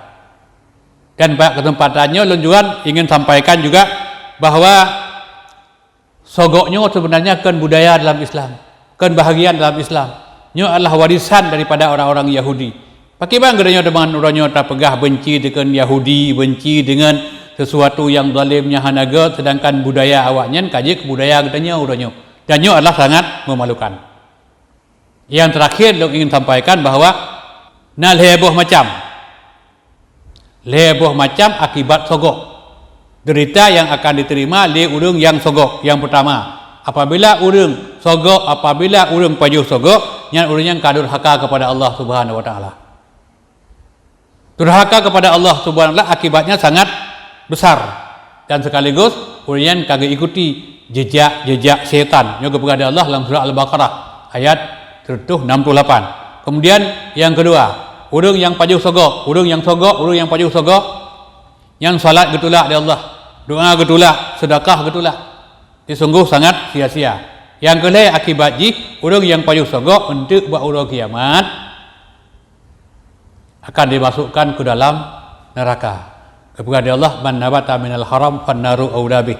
Dan pada kesempatannya lonjuan ingin sampaikan juga bahwa sogoknya sebenarnya kan budaya dalam Islam, kan bahagian dalam Islam. Nya adalah warisan daripada orang-orang Yahudi. Pakai bang katanya dengan orangnya terpegah benci dengan Yahudi, benci dengan sesuatu yang zalimnya hanaga, sedangkan budaya awaknya kaji budaya katanya orangnya. Dan nya adalah sangat memalukan. Yang terakhir dok ingin sampaikan bahwa heboh macam akibat sogok. Derita yang akan diterima oleh urang yang sogok. Yang pertama, apabila urang sogok, apabila urang pajuh sogok, yang urang yang kadurhaka kepada Allah Subhanahu wa taala. Durhaka kepada Allah Subhanahu wa taala akibatnya sangat besar, dan sekaligus urang yang kagak ikuti jejak setan. Yang kepada Allah dalam surah Al-Baqarah ayat 168. Kemudian yang kedua, urang yang pajuh sogok, urang yang pajuh sogok, yang salat getulak di Allah, doa getulak, sedekah getulak, sungguh sangat sia-sia. Yang kelai akibat ji orang yang payuh sogok untuk buat urang kiamat akan dimasukkan ke dalam neraka. Kepada Allah, man nabata minal haram fannaru aulabih.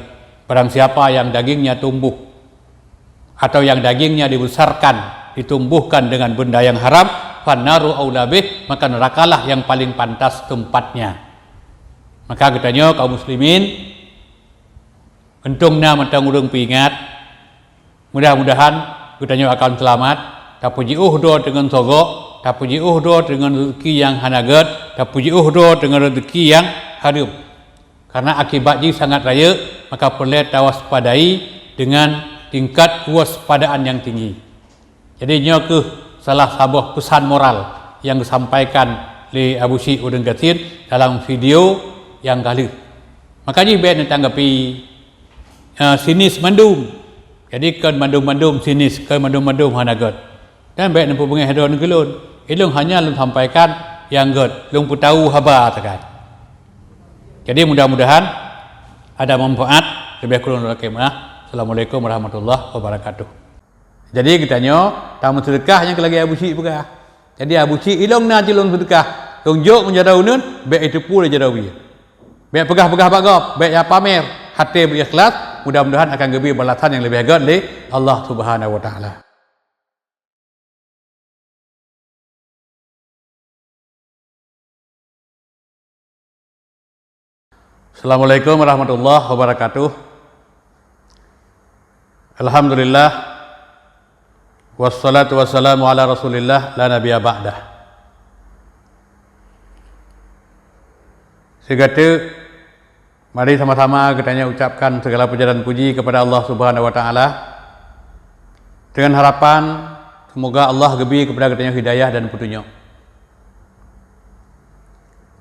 Barang siapa yang dagingnya tumbuh atau yang dagingnya dibesarkan, ditumbuhkan dengan benda yang haram, fannaru aulabih, maka nerakalah yang paling pantas tempatnya. Maka katanya kaum muslimin, entungna mentang urang pingat, mudah-mudahan katanya akan selamat. Tapi uhdo dengan sogok, tapi uhdo dengan rezeki yang hanagat, tapi uhdo dengan rezeki yang harum. Karena akibatnya sangat raya, maka perlu tawaspadai dengan tingkat kewaspadaan yang tinggi. Jadi ini ke salah sebuah pesan moral yang disampaikan oleh Abu Syekh Udin Katsir dalam video yang kali. Makanya baik ditanggapi sinis mandum. Jadi kan mandum-mandum sinis, kan mandum-mandum hanagat. Dan baik nampu bengai hadon gelun. Ilung hanya lung sampaikan yang god, lung putahu haba tekan. Jadi mudah-mudahan ada manfaat. Lebih kurang dari kemah. Assalamualaikum warahmatullahi wabarakatuh. Jadi kitanya tamu sedekah yang lagi Abu Syekh pegah. Jadi Abu Syekh ilung na cilung sedekah. Tunjuk menjadau nun, baik itu pula jadawi. Baik pegah-pegah bagap, baik ya pamer, hati berikhlas, mudah-mudahan akan gebir balasan yang lebih hebat oleh Allah Subhanahu wa taala. Assalamualaikum warahmatullahi wabarakatuh. Alhamdulillah wassalatu wassalamu ala Rasulillah la nabiyya ba'dah. Segala mari sama-sama kita ucapkan segala puja dan puji kepada Allah Subhanahu wa taala dengan harapan semoga Allah gebir kepada kita hidayah dan petunjuk.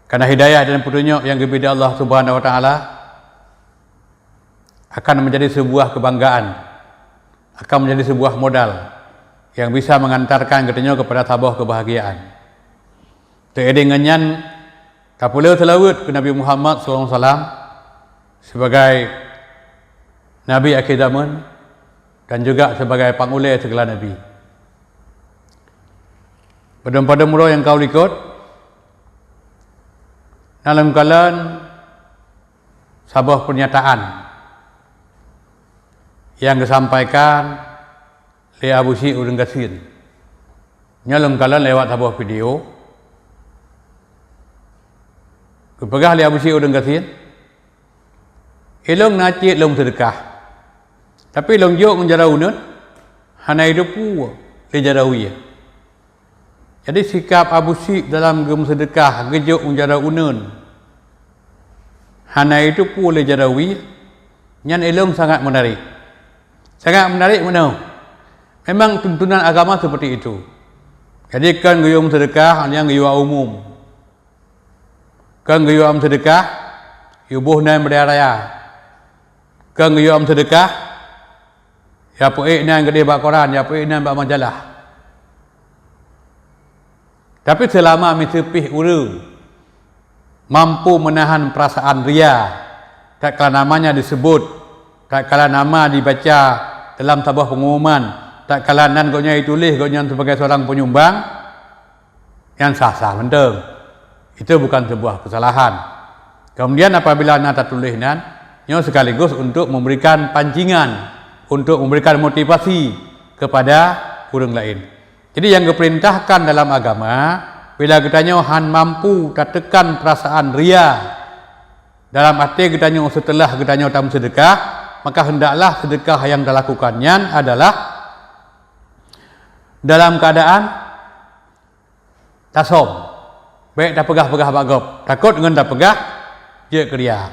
Karena hidayah dan petunjuk yang gebir dari Allah Subhanahu wa taala akan menjadi sebuah kebanggaan, akan menjadi sebuah modal yang bisa mengantarkan kita kepada tabah kebahagiaan. Teedengannya tak boleh selawat ke Nabi Muhammad SAW sebagai Nabi akhir zaman dan juga sebagai pangulai segala Nabi. Pada mula yang kau ikut dalam kalan sebuah pernyataan yang disampaikan oleh Abu Syekh Udin Katsir. Dalam kalan lewat sebuah video kepegah oleh Abu Syekh Udin Katsir. Ilong nacik long sedekah. Tapi long jok menjarau nun hana hidup pu le jarawi. Jadi sikap Abu Syekh dalam gem sedekah gejok menjarau nun hana itu pu le jarawi nyan ilong sangat menarik. Sangat menarik mana? Memang tuntunan agama seperti itu. Jadi kan gayung sedekah yang gayung umum. Kan gayung sedekah yubuh nan beraya. Kan gayung sedekah ya poek nan gede bak koran, ya poek nan bak majalah. Tapi selama misepih urang mampu menahan perasaan ria, tak kala namanya disebut, tak kala nama dibaca dalam sebuah pengumuman, tak kala nan gonya ditulis gonya sebagai seorang penyumbang, yang sah-sah menteng. Itu bukan sebuah kesalahan. Kemudian apabila nata tulis nan, nyo sekaligus untuk memberikan pancingan, untuk memberikan motivasi kepada orang lain. Jadi yang diperintahkan dalam agama, bila kita han mampu tak tekan perasaan ria dalam hati kita setelah kita tam sedekah, maka hendaklah sedekah yang dilakukannya adalah dalam keadaan tasom. Baik tak pegah-pegah bagop, takut dengan tak pegah je keria.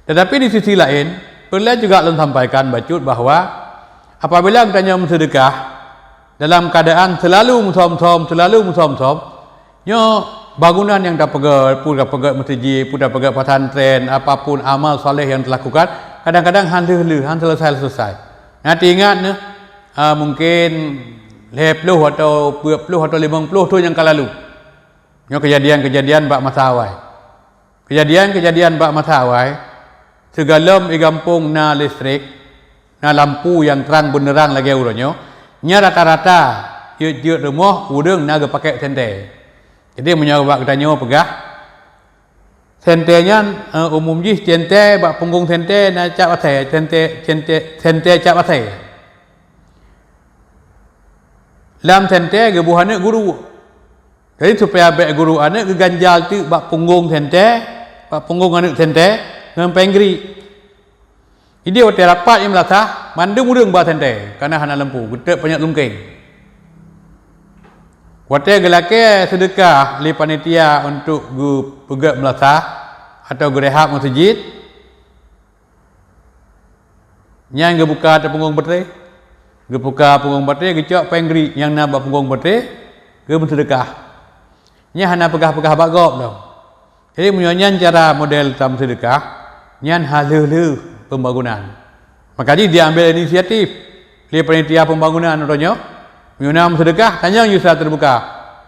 Tetapi di sisi lain, perlu juga sampaikan bacut bahwa apabila kita sedekah dalam keadaan selalu musom-som, nyo bangunan yang tak pegat, pun tak pegat masjid, pun tak pegat pesantren, apapun amal soleh yang dilakukan, kadang-kadang han selesai. Nanti ingat mungkin 10 atau 20 atau 50 tu yang kalalu. Nyo kejadian-kejadian bak masa awal. Kejadian-kejadian bak masa awal, segalom igampung na listrik, Nah lampu yang terang benerang lagi urunyo. Nya rata-rata ye rumah udang naga pakai sente. Jadi menyoba kita nyo pegah sentenya umum ji sente bak punggung sente na cap atai sente cap atai. Lam sente ge buhane guru. Jadi supaya baik guru anak ke ganjal tu bak punggung sente, bak punggung anak sente dengan penggeri. Jadi waktu rapat yang melatah, mandung udang bah sente, karena hana lampu, gede banyak lungkeng. Waktu gelake sedekah li panitia untuk gu pegak melatah atau gerehab masjid, yang ge buka te punggung bete, ge buka punggung bete, ge cok penggeri yang nak bak punggung bete, ge bersedekah. Nya hana pegah-pegah bagop dah. Jadi menyanyian cara model tam sedekah, nyan haleu pembangunan. Makanya dia ambil inisiatif di panitia pembangunan contohnya menyunam sedekah tanya yusa terbuka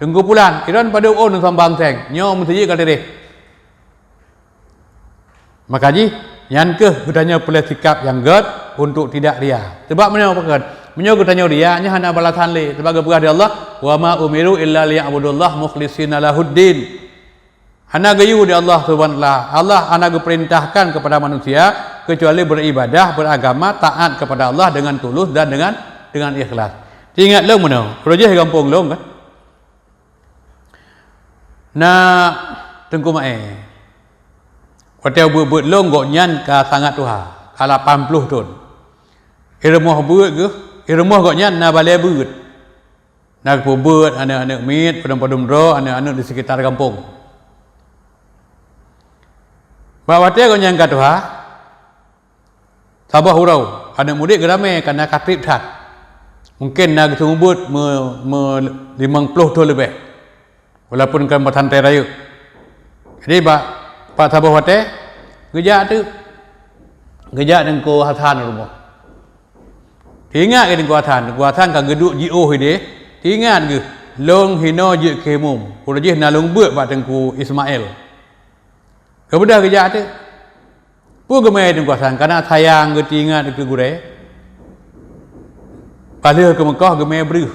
tunggu pulan iran pada on sambang seng nyo mesti ka dere. Makanya yang ke gudanya boleh sikap yang gad untuk tidak ria. Sebab mana pakat menyo gudanya ria nya hana balasan le sebagai perintah Allah wa ma umiru illa liya'budullah mukhlishina lahuddin. Hana gayu di Allah Subhanahu wa taala. Allah hana perintahkan kepada manusia kecuali beribadah, beragama, taat kepada Allah dengan tulus dan dengan ikhlas. Ingat long mana? Projek kampung long kan? Nah, tengku mae. Hotel buat long gok nyan ka sangat tuha. Ka 80 ton. Irmoh buat ke? Irmoh gok nyan na balai buat. Nak buat anak-anak mit, padam-padam ro, anak-anak di sekitar kampung. Bawa dia kau yang kata, sabah hurau, anak mudik geramai kerana katrip tat. Mungkin nak sumut 50 tu lebih, walaupun kan bersantai raya. Jadi pak sabah hotel, gejak tu, gejak dengan ko Hasan rumah. Ingat ke dengan ko Hasan kan geduk GO ini, ingat ke long hino je kemum, kurang na long buat pak tengku Ismail. Kemudian kerja tu, pun gemai dengan kuasaan, karena sayang ke ingat ke gurei. Pada ke Mekah gemai berih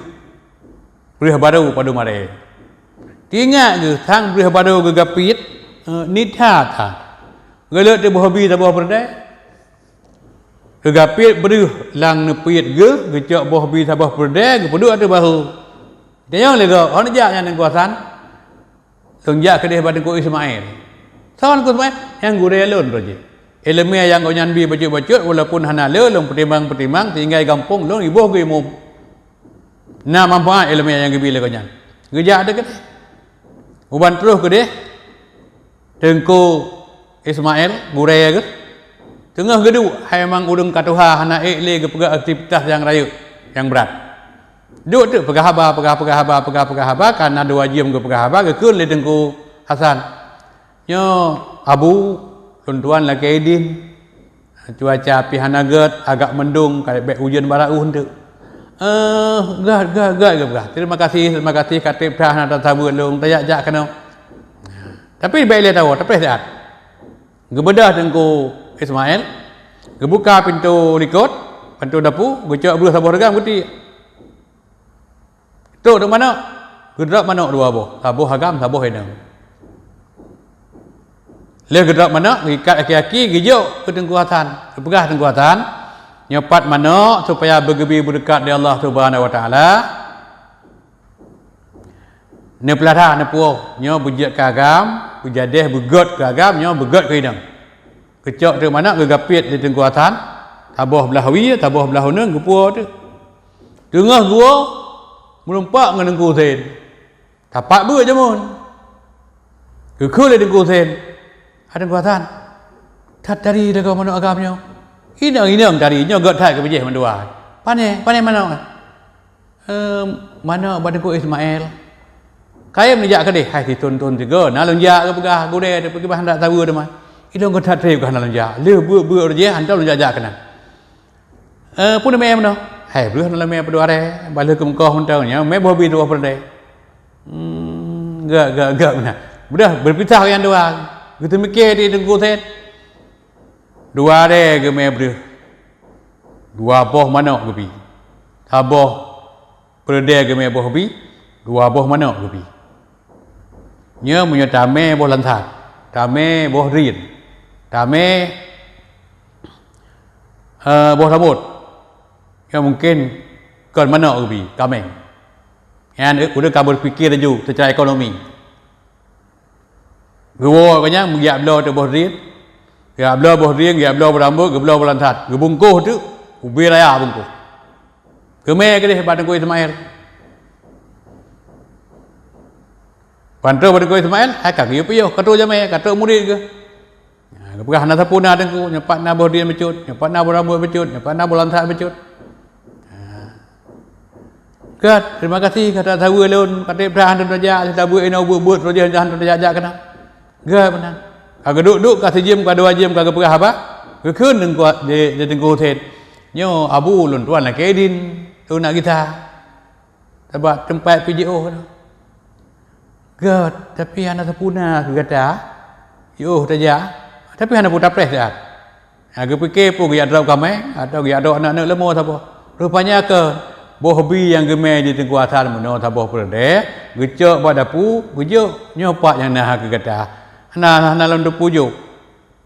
baru pada mare. Ingat ke sang berih baru ke gapit, nitha tha. Gelak tu hobi tak berdai. Ke gapit berih lang nepit ke cak hobi tak berdai, ke peduk ada bahu. Dia yang lega, orang jak yang dengan kuasaan. Songjak ke dia pada ko Ismail. Sawan ku semua yang gurei alun roje. Ilmu yang kau nyanbi bacut-bacut walaupun hana lelong pertimbang tinggal kampung long ibuh ke imum. Nah manfaat ilmu yang gebila kau nyan. Gejak ada ke? Uban terus ke dia. Tengku Ismail gurei ke? Tengah gedu hai mang udang katuha hana le ke pegak aktivitas yang raya yang berat. Duk tu pegah haba karena 2 jam ke pegah haba ke le tengku Hasan. Nyo abu tuan lagi edin cuaca pihanagat agak mendung kayak baik hujan barauh tu. Gak. Terima kasih katip dah nak tahu long tayak kena. Tapi baik dia tahu tapi sehat. Gebedah tengku Ismail, gebuka pintu likut, pintu dapur, gecok belah sabah regam guti. Tu di mana? Gedak mana dua boh? Sabah hagam, sabah henang. Le gedak mana ikat aki-aki gijuk ke tengku Hasan, pegah tengku Hasan nyopat mana supaya bergebi berdekat di Allah Subhanahu wa taala. Ne pelara ne puo nyo bujak kagam, bujadeh begot kagam nyo begot ke hidang. Kecok tu mana gegapit di tengku Hasan, tabah belah wi, tabah belah huneng ke puo tu. Tengah gua melumpak ngan tengku Sen. Tapak bu je mun. Kekul di tengku Sen. Ada kuatan. Tat dari dekat mana agamnya. Inang dari nyo got thai ke bejeh mandua. Pane mana? Mana badanku Ismail. Kaya menjak ke deh. Hai ditun tiga. Nalung jak ke pegah gure de pergi bahan tak tahu de mah. Idong got thai ke nalung jak. Le bu je hantar lung jak kena. Pun me mana? Hai beuh nalung me pedua re. Balik ke Mekah mentau nya me bobi dua perdai. Gak mana. Sudah berpisah yang dua. Kita mikir di tengku Sen. 2 hari ke me beuh. dua boh mana gebi. Taboh perde game boh bi, dua boh mana gebi. Nya punya tame boh lantat, tame boh rin, tame boh rambut. Ya mungkin kan mana gebi, kameng. Yang udah kabur fikir ju secara ekonomi. Gua kanya mengiap lo tu boh rin, giap lo boh rin, giap lo rambut, giap lo lantat, gebungkuh tu, ubi raya bungkuh. Kemeh ke dia pada Tengku Ismail. Pantau pada Tengku Ismail, kaki yo piyo, kata jamai, kata murid ke. Ya, pegah na sapuna tengku, nyepat na boh dia becut, nyepat na rambut becut, nyepat na lantak becut. Kat, terima kasih kata tahu alun, kata Ibrahim dan Raja, kita buat ina buat Raja dan Raja kena. Ga benar. Kagak duduk kasih jam, kagak 2 jam, kagak pegah apa? Kekeun tengku di Tengku Hotel. Nyo abu lun tuan lah kedin. Tu nak kita sebab tempat PJO tu. God, tapi anak sepuna kata, yo saja. Tapi anak putar pres dah. Aku fikir pun dia drop kami atau dia ada anak-anak lemah siapa. Rupanya ke bohbi yang gemai di Tengku Asal meno saboh perde, gecok pada pu, gejok nyopak yang nah kata. Nah lalu tu pujuk.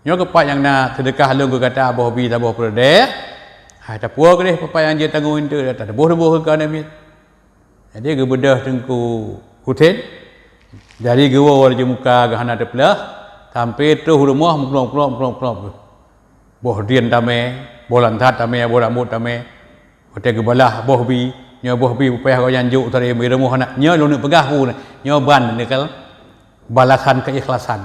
Nyo kepak yang nak sedekah lu kata bohbi saboh perde. Hai tak puas ke dia papa yang dia tanggung itu tak ada boh ke ana mit. Jadi ge bedah Tengku Hutin. Dari gewa wala muka ge hana depelah sampai tu rumah muklong. Boh dian tame, boh lantat tame, boh rambut tame. Hotel ge balah boh bi, nyo boh bi payah ko yang juk tadi mi rumah nak. Nyo lu nak pegah pu nyo ban nikal balasan keikhlasan.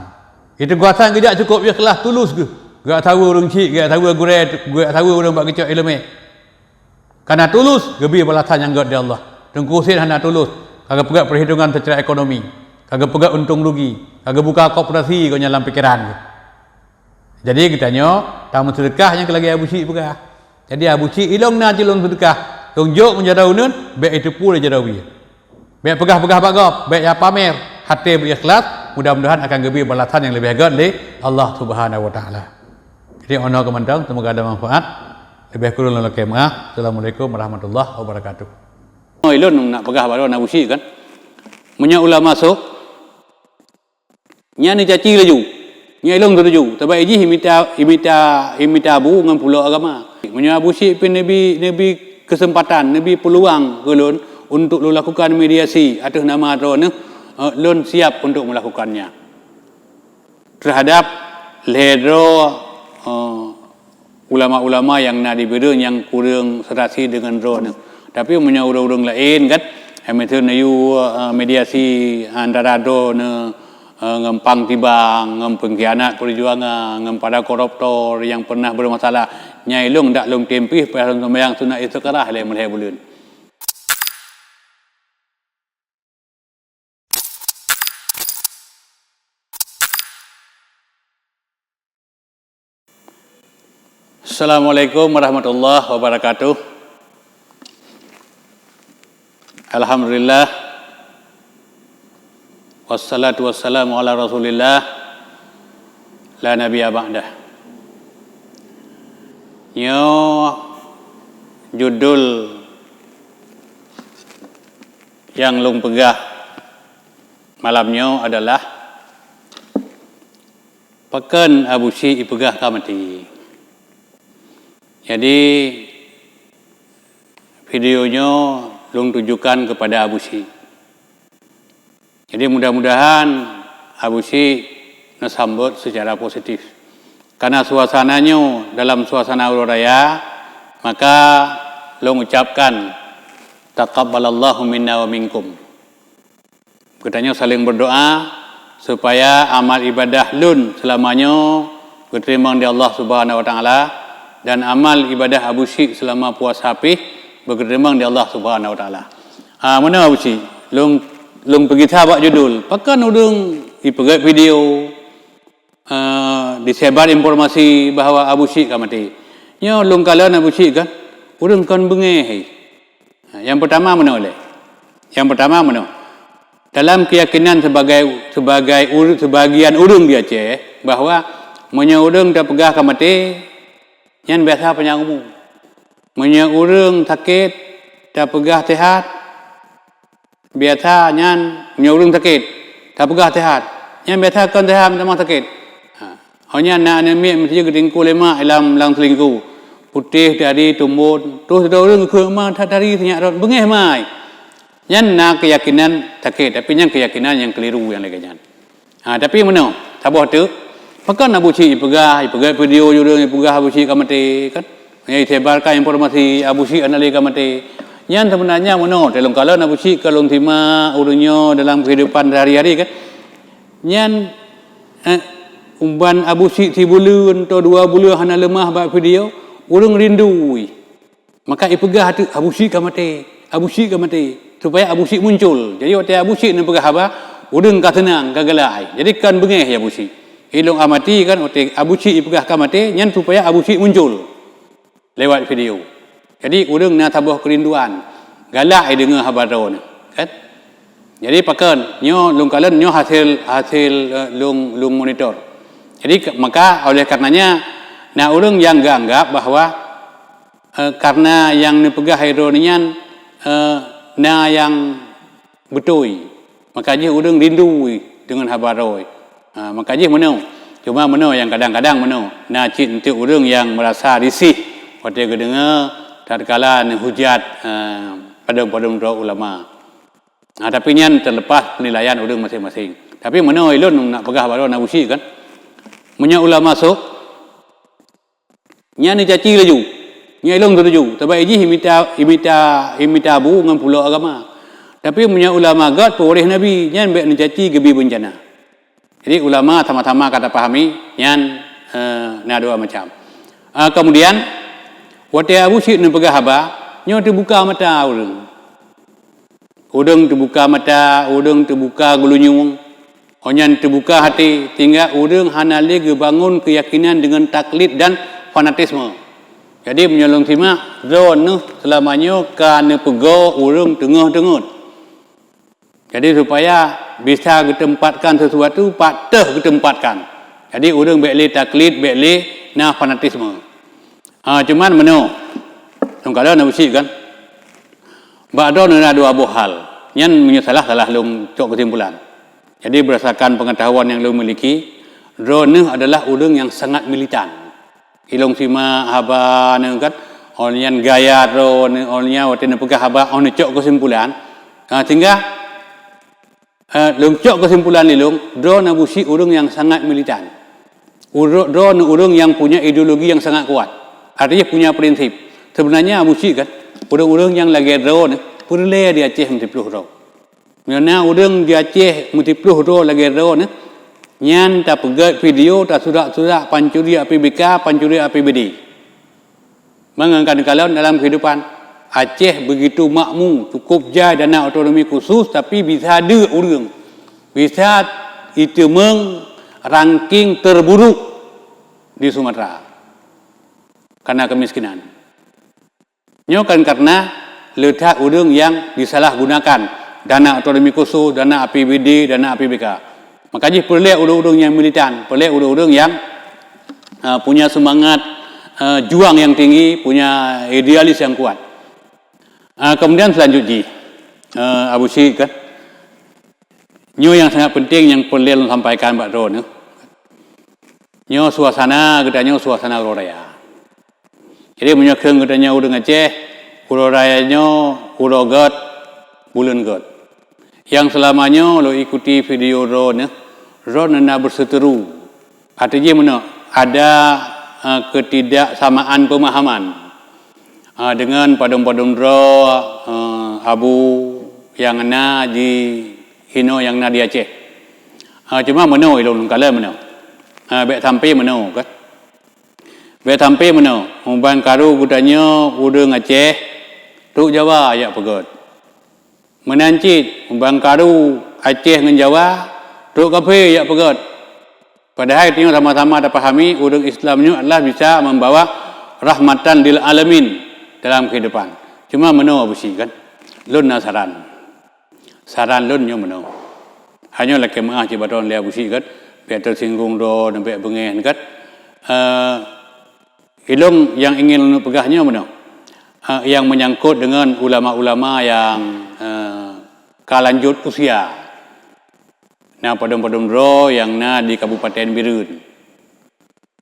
Itu kuasa gejak cukup ikhlas tulus ke. Gak tahu orang cik, gak tahu gure, gak tahu orang bak kecok ilmu. Karena tulus, gebi balasan yang gak di Allah. Tengku Husin hana tulus, kagak pegak perhitungan secara ekonomi, kagak pegak untung rugi, kagak buka koperasi kau dalam pikiran. Jadi kita nyo tamu sedekah yang lagi Abu Cik pegah. Jadi Abu Cik ilong na cilon sedekah, tunjuk menjadau nun, baik itu pula jadawi. Baik pegah-pegah bagap, baik ya pamer, hati berikhlas, mudah-mudahan akan gebi balasan yang lebih hebat dari Allah Subhanahu wa taala. Jadi ono kemandang, semoga ada manfaat. Lebih kurang lalu kemah. Assalamualaikum warahmatullahi wabarakatuh. Oh, ilun nak pegah baru nak busi kan. Munya ulah masuk. Nya ni caci laju. Nya ilung tu laju. Tapi iji imita abu dengan pulau agama. Munya busi pun nabi kesempatan, nabi peluang kelun untuk lu lakukan mediasi atas nama drone lun siap untuk melakukannya. Terhadap ledro ulama-ulama yang nak diberi yang kurang serasi dengan drone. Tapi punya urang-urang lain kan, amateur nayu mediasi antara drone ngempang tibang, ngempengkhianat perjuangan, ngempada koruptor yang pernah bermasalah. Nyai long dak long tempih pada sembahyang sunat istiqarah le mulai bulan. Assalamualaikum warahmatullahi wabarakatuh. Alhamdulillah. Wassalatu wassalamu ala Rasulillah. La nabiyya ba'dah. Yo judul yang lung pegah malamnya adalah Pekan Abu Cik ipegah kamati. Jadi videonya lung tujukan kepada Abu Cik. Jadi mudah-mudahan Abu Cik nasambut secara positif. Karena suasananya dalam suasana Urut Raya, maka lung ucapkan taqabbalallahu minna wa minkum. Katanya saling berdoa supaya amal ibadah lun selamanya diterima di Allah Subhanahu wa taala. Dan amal ibadah Abu Cik selama puasa Hafidh bergedemang di Allah Subhanahu wa taala. Mana Abu Cik? Long pergi tahu judul. Pakan udung ipegat video disebar informasi bahawa Abu Cik mati. Nya long kalan Abu Cik kan udung kan bengeh. Yang pertama mana oleh? Yang pertama mana? Dalam keyakinan sebagian udung di Aceh bahawa menyaudung dah pegah mati yang biasa penyang umum. Munya urang sakit tak pegah tehat. Biasa nyan munya urang sakit tak pegah tehat. Nyan biasa kan tehat memang sakit. Hanya nak anemia mesti gedengku lemak dalam selingkuh. Putih dari tumbun. Terus ada orang ke rumah dari senyak rot bengeh mai. Nyan nak keyakinan sakit tapi nyan keyakinan yang keliru yang lagi nyan. Tapi mana? Tabah tu. Pakan Abu Syik pegah video jurang pegah Abu Syik kamati kan. Yang ditebarkan informasi Abu Syik anali kamati. Nyan sebenarnya mana? Dalam kalau Abu Syik kalau terima urunnya dalam kehidupan sehari-hari kan. Nyan umban Abu Syik 3 bulan atau 2 bulan hana lemah buat video, urang rindu. Maka ipegah tu Abu Syik kamati, Abu Syik kamati supaya Abu Syik muncul. Jadi waktu Abu Syik nak pegah apa? Urang ka tenang, ka galai. Jadi kan bengeh ya Abu Syik. Ilung amati kan waktu Abu Syik ipegah kamati, nyan supaya Abu Syik muncul lewat video. Jadi urang nak tabah kerinduan. Galai dengar khabar ni, kan? Jadi pakan nyo lung kalen nyo hasil lung monitor. Jadi maka oleh karenanya nah urang yang anggap bahwa karena yang dipegah ironian nah yang betul. Makanya urang rindu dengan khabar roy. Makanya menau. Cuma menau yang kadang-kadang menau. Nah cinta urang yang merasa risih waktu dengar tatkala hujat padang-padang ulama. Tapi nyan terlepas penilaian urang masing-masing. Tapi menau ilun nak pegah baru nak usi kan. Munya ulama masuk. Nyan ni caci laju. Nyan ilung tu sebab iji imita abu dengan pulau agama. Tapi punya ulama agak oleh Nabi nyan baik mencaci gebi bencana. Jadi ulama sama-sama kata pahami nyan na dua macam. Kemudian waktu Abu Syik nak pegah haba, nyo terbuka mata urang. Urang terbuka mata, urang terbuka gulunyung. Onyan terbuka hati, tinggal urang hana lagi bangun keyakinan dengan taklid dan fanatisme. Jadi menyolong simak zon selamanya kana pego urang tengah-tengah. Jadi supaya bisa ditempatkan sesuatu patah ditempatkan. Jadi urang baik taklid, baik na fanatisme. Cuman meno. Kalau nak usi kan. Ba'da ada dua hal. Yang menyesalah lung cok kesimpulan. Jadi berdasarkan pengetahuan yang lung miliki, drone adalah urang yang sangat militan. Ilung sima haba kan onyan gaya drone onnya waktu nak pegah haba on cok kesimpulan. Sehingga lung cok kesimpulan lung drone Abu Syik urang yang sangat militan. Drone urang yang punya ideologi yang sangat kuat. Artinya punya prinsip. Sebenarnya Abu Syik kan urang-urang yang lagi drone perlu di Aceh multipluh ro. Karena urang di Aceh multipluh ro lagi drone nyan tak pegat video tak surat-surat pancuri APBK, pancuri APBD. Mengangkat kalau dalam kehidupan Aceh begitu makmur, cukup jaya dana otonomi khusus tapi bisa ada urang. Bisa itu ranking terburuk di Sumatera. Karena kemiskinan. Nyokan karena letak urang yang disalahgunakan dana otonomi khusus, dana APBD, dana APBK. Makanya perlu urang-urang yang militan, perlu urang-urang yang punya semangat juang yang tinggi, punya idealis yang kuat. Kemudian selanjutnya Abu Syik kan nyo yang sangat penting yang perlu sampaikan Mbak Ron nyo suasana katanya suasana raya. Jadi menyokong katanya urang Aceh rayanya urogat bulan gat. Yang selamanya lo ikuti video Ron nak berseteru. Artinya mana? Ada ketidaksamaan pemahaman dengan padang-padang abu yang na di hino yang na di Aceh. Cuma mana ilung kala mana? Baik sampai mana kan? Baik sampai mana? Umban karu katanya urang Aceh tu Jawa ya pegat. Menancit umbang karu Aceh dengan Jawa tu kafe ya pegat. Padahal itu sama-sama ada pahami urang Islamnya adalah bisa membawa rahmatan lil alamin dalam kehidupan. Cuma meno Abu Syik kan. Lun saran. Saran lun nyo meno. Hanya laki maah cibaton le Abu Syik kan. Biar tersinggung do sampai bengeh kan. Ilung yang ingin pegahnya meno. yang menyangkut dengan ulama-ulama yang kalanjut usia. Nah, padam-padam ro yang na di Kabupaten Birun.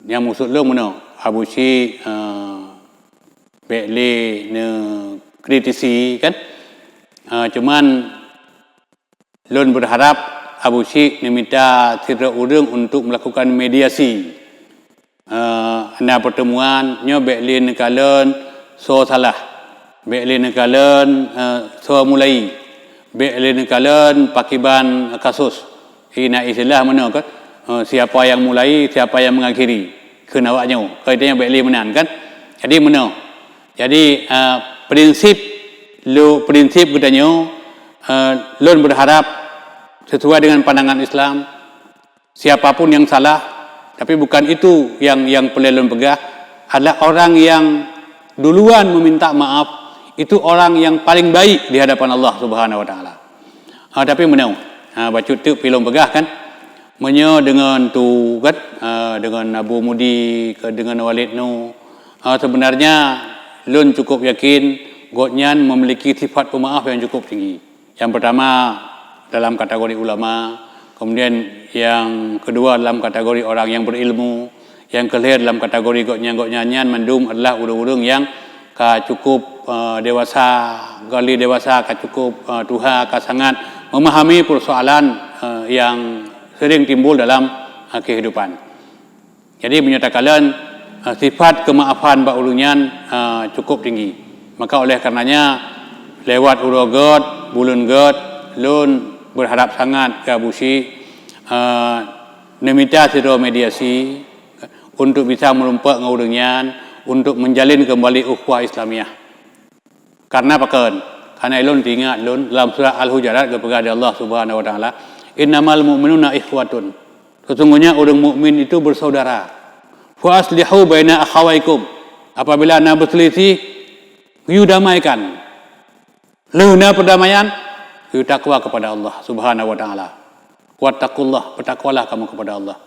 Yang maksud lo mana? Abu Syik Bekle ne kritisi kan. Cuman lon berharap Abu Syik ne minta tira urang untuk melakukan mediasi. Ana pertemuan nyo Bekle ne kalen so salah. Bekle ne kalen so mulai. Bekle ne kalen pakiban kasus. Ina istilah mana kan? Siapa yang mulai, siapa yang mengakhiri. Kena awaknya. Kaitanya Bekle menan kan? Jadi mana? Jadi prinsip katanya lon berharap sesuai dengan pandangan Islam siapapun yang salah tapi bukan itu yang perlu lon pegah adalah orang yang duluan meminta maaf itu orang yang paling baik di hadapan Allah Subhanahu wa taala. Tapi mana? Baca tu pilon pegah kan? Menyo dengan tu kan dengan Abu Mudi dengan Walid Nu sebenarnya lun cukup yakin Godnyan memiliki sifat pemaaf yang cukup tinggi. Yang pertama dalam kategori ulama, kemudian yang kedua dalam kategori orang yang berilmu, yang kelihatan dalam kategori Godnyan mandum adalah urang-urang yang cukup dewasa, gali dewasa, cukup tuha, sangat memahami persoalan yang sering timbul dalam kehidupan. Jadi menyatakan sifat kemaafan Pak Ulunyan cukup tinggi. Maka oleh karenanya lewat urogot, bulan god, lun berharap sangat ke Abu Syik meminta siro mediasi untuk bisa melumpak dengan Ulunyan untuk menjalin kembali ukhuwah Islamiah. Karena pakan? Karena lun ingat lun dalam surah Al-Hujurat kepada Allah Subhanahu wa taala, innamal mu'minuna ikhwatun. Sesungguhnya orang mukmin itu bersaudara. Fa aslihu baina akhawaikum. Apabila anda berselisih, you damaikan. Luna perdamaian, you takwa kepada Allah Subhanahu wa taala. Wattaqullah, bertakwalah kamu kepada Allah.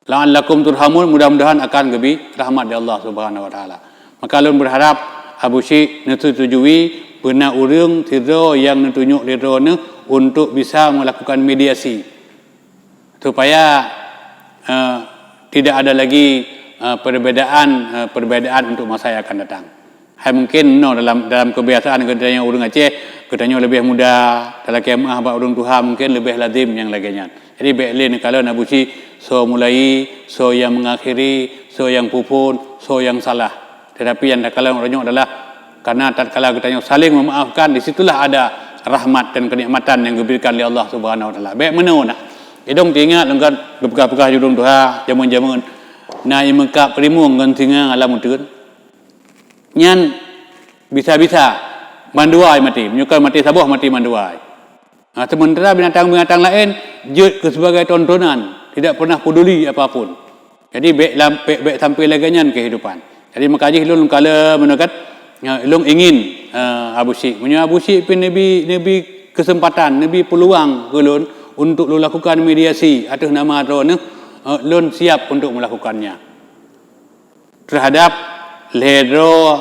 La'allakum turhamun, mudah-mudahan akan lebih rahmat dari Allah Subhanahu wa taala. Maka lun berharap Abu Syik menyetujui benar urang tiro yang tunjuk tiro ne untuk bisa melakukan mediasi supaya tidak ada lagi perbedaan untuk masa yang akan datang. Hai mungkin dalam kebiasaan katanya urang Aceh katanya lebih mudah dalam kemah ba urang Tuhan mungkin lebih lazim yang laginya. Jadi Bekle kalau Abu Syik so mulai, so yang mengakhiri, so yang pupun, so yang salah. Tetapi yang kalau orangnya adalah karena tatkala katanya saling memaafkan, di situlah ada rahmat dan kenikmatan yang diberikan oleh Allah Subhanahu wa taala. Baik mana nak? Idong tingat lengkap bekah-bekah jurung Tuhan zaman-zaman na imekap primu ngan tinga alam utun. Nyan bisa-bisa manduai mati, menyukai mati sabuh mati manduai. Sementara binatang-binatang lain jut sebagai tontonan, tidak pernah peduli apapun. Jadi baik sampai laganyan kehidupan. Jadi makanya lun kala menekat lun ingin Abu Syik. Punya Abu Syik pun nabi kesempatan, nabi peluang ke lun untuk lun lakukan mediasi atas nama drone lun siap untuk melakukannya. Terhadap ledro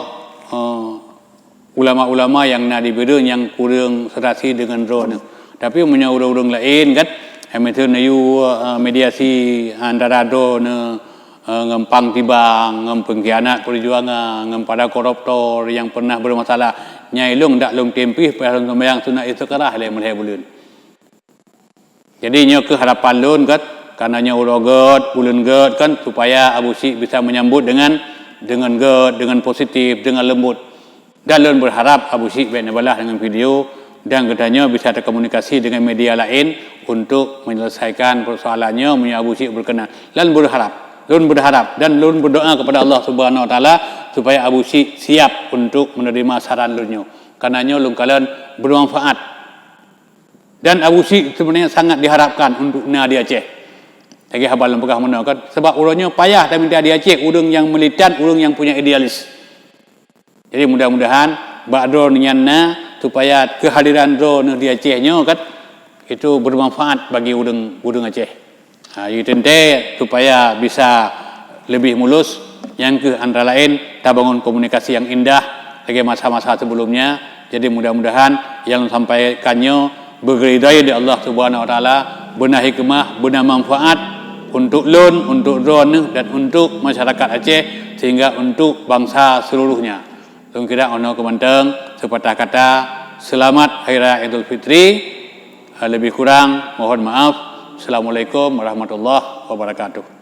ulama-ulama yang nak diberi yang kurang serasi dengan drone. Tapi punya urang-urang lain kan emetun ayu mediasi antara drone ngempang tibang, ngempengkhianat perjuangan, ngempada koruptor yang pernah bermasalah. Nyai lung dak lung tempih pada sembahyang sunat istiqrah le meleh bulan. Jadi nya keharapan lun kan karenanya urogot, bulan god kan supaya Abu Syik bisa menyambut dengan god, dengan positif, dengan lembut. Dan lun berharap Abu Syik benar dengan video dan katanya bisa terkomunikasi dengan media lain untuk menyelesaikan persoalannya. Punya Abu Syik berkenan. Lun berharap dan lun berdoa kepada Allah Subhanahu wa taala supaya Abu Syik siap untuk menerima saran lunyo. Karenanya lun kalian bermanfaat. Dan Abu Syik sebenarnya sangat diharapkan untuk di Aceh. Lagi habal lempegah mana kan sebab urangnya payah dan minta di Aceh urang yang militan, urang yang punya idealis. Jadi mudah-mudahan ba'dro nyanna supaya kehadiran drone di Acehnya kan itu bermanfaat bagi urang Aceh. Tente supaya bisa lebih mulus yang ke antara lain kita bangun komunikasi yang indah lagi masa-masa sebelumnya. Jadi mudah-mudahan yang sampaikannya bergeridaya di Allah Subhanahu Wa Taala, benar hikmah, benar manfaat untuk lun, untuk drone dan untuk masyarakat Aceh sehingga untuk bangsa seluruhnya. Kira ono kemanteng sepatah kata selamat Hari Raya Idul Fitri. Lebih kurang mohon maaf. Assalamualaikum warahmatullahi wabarakatuh.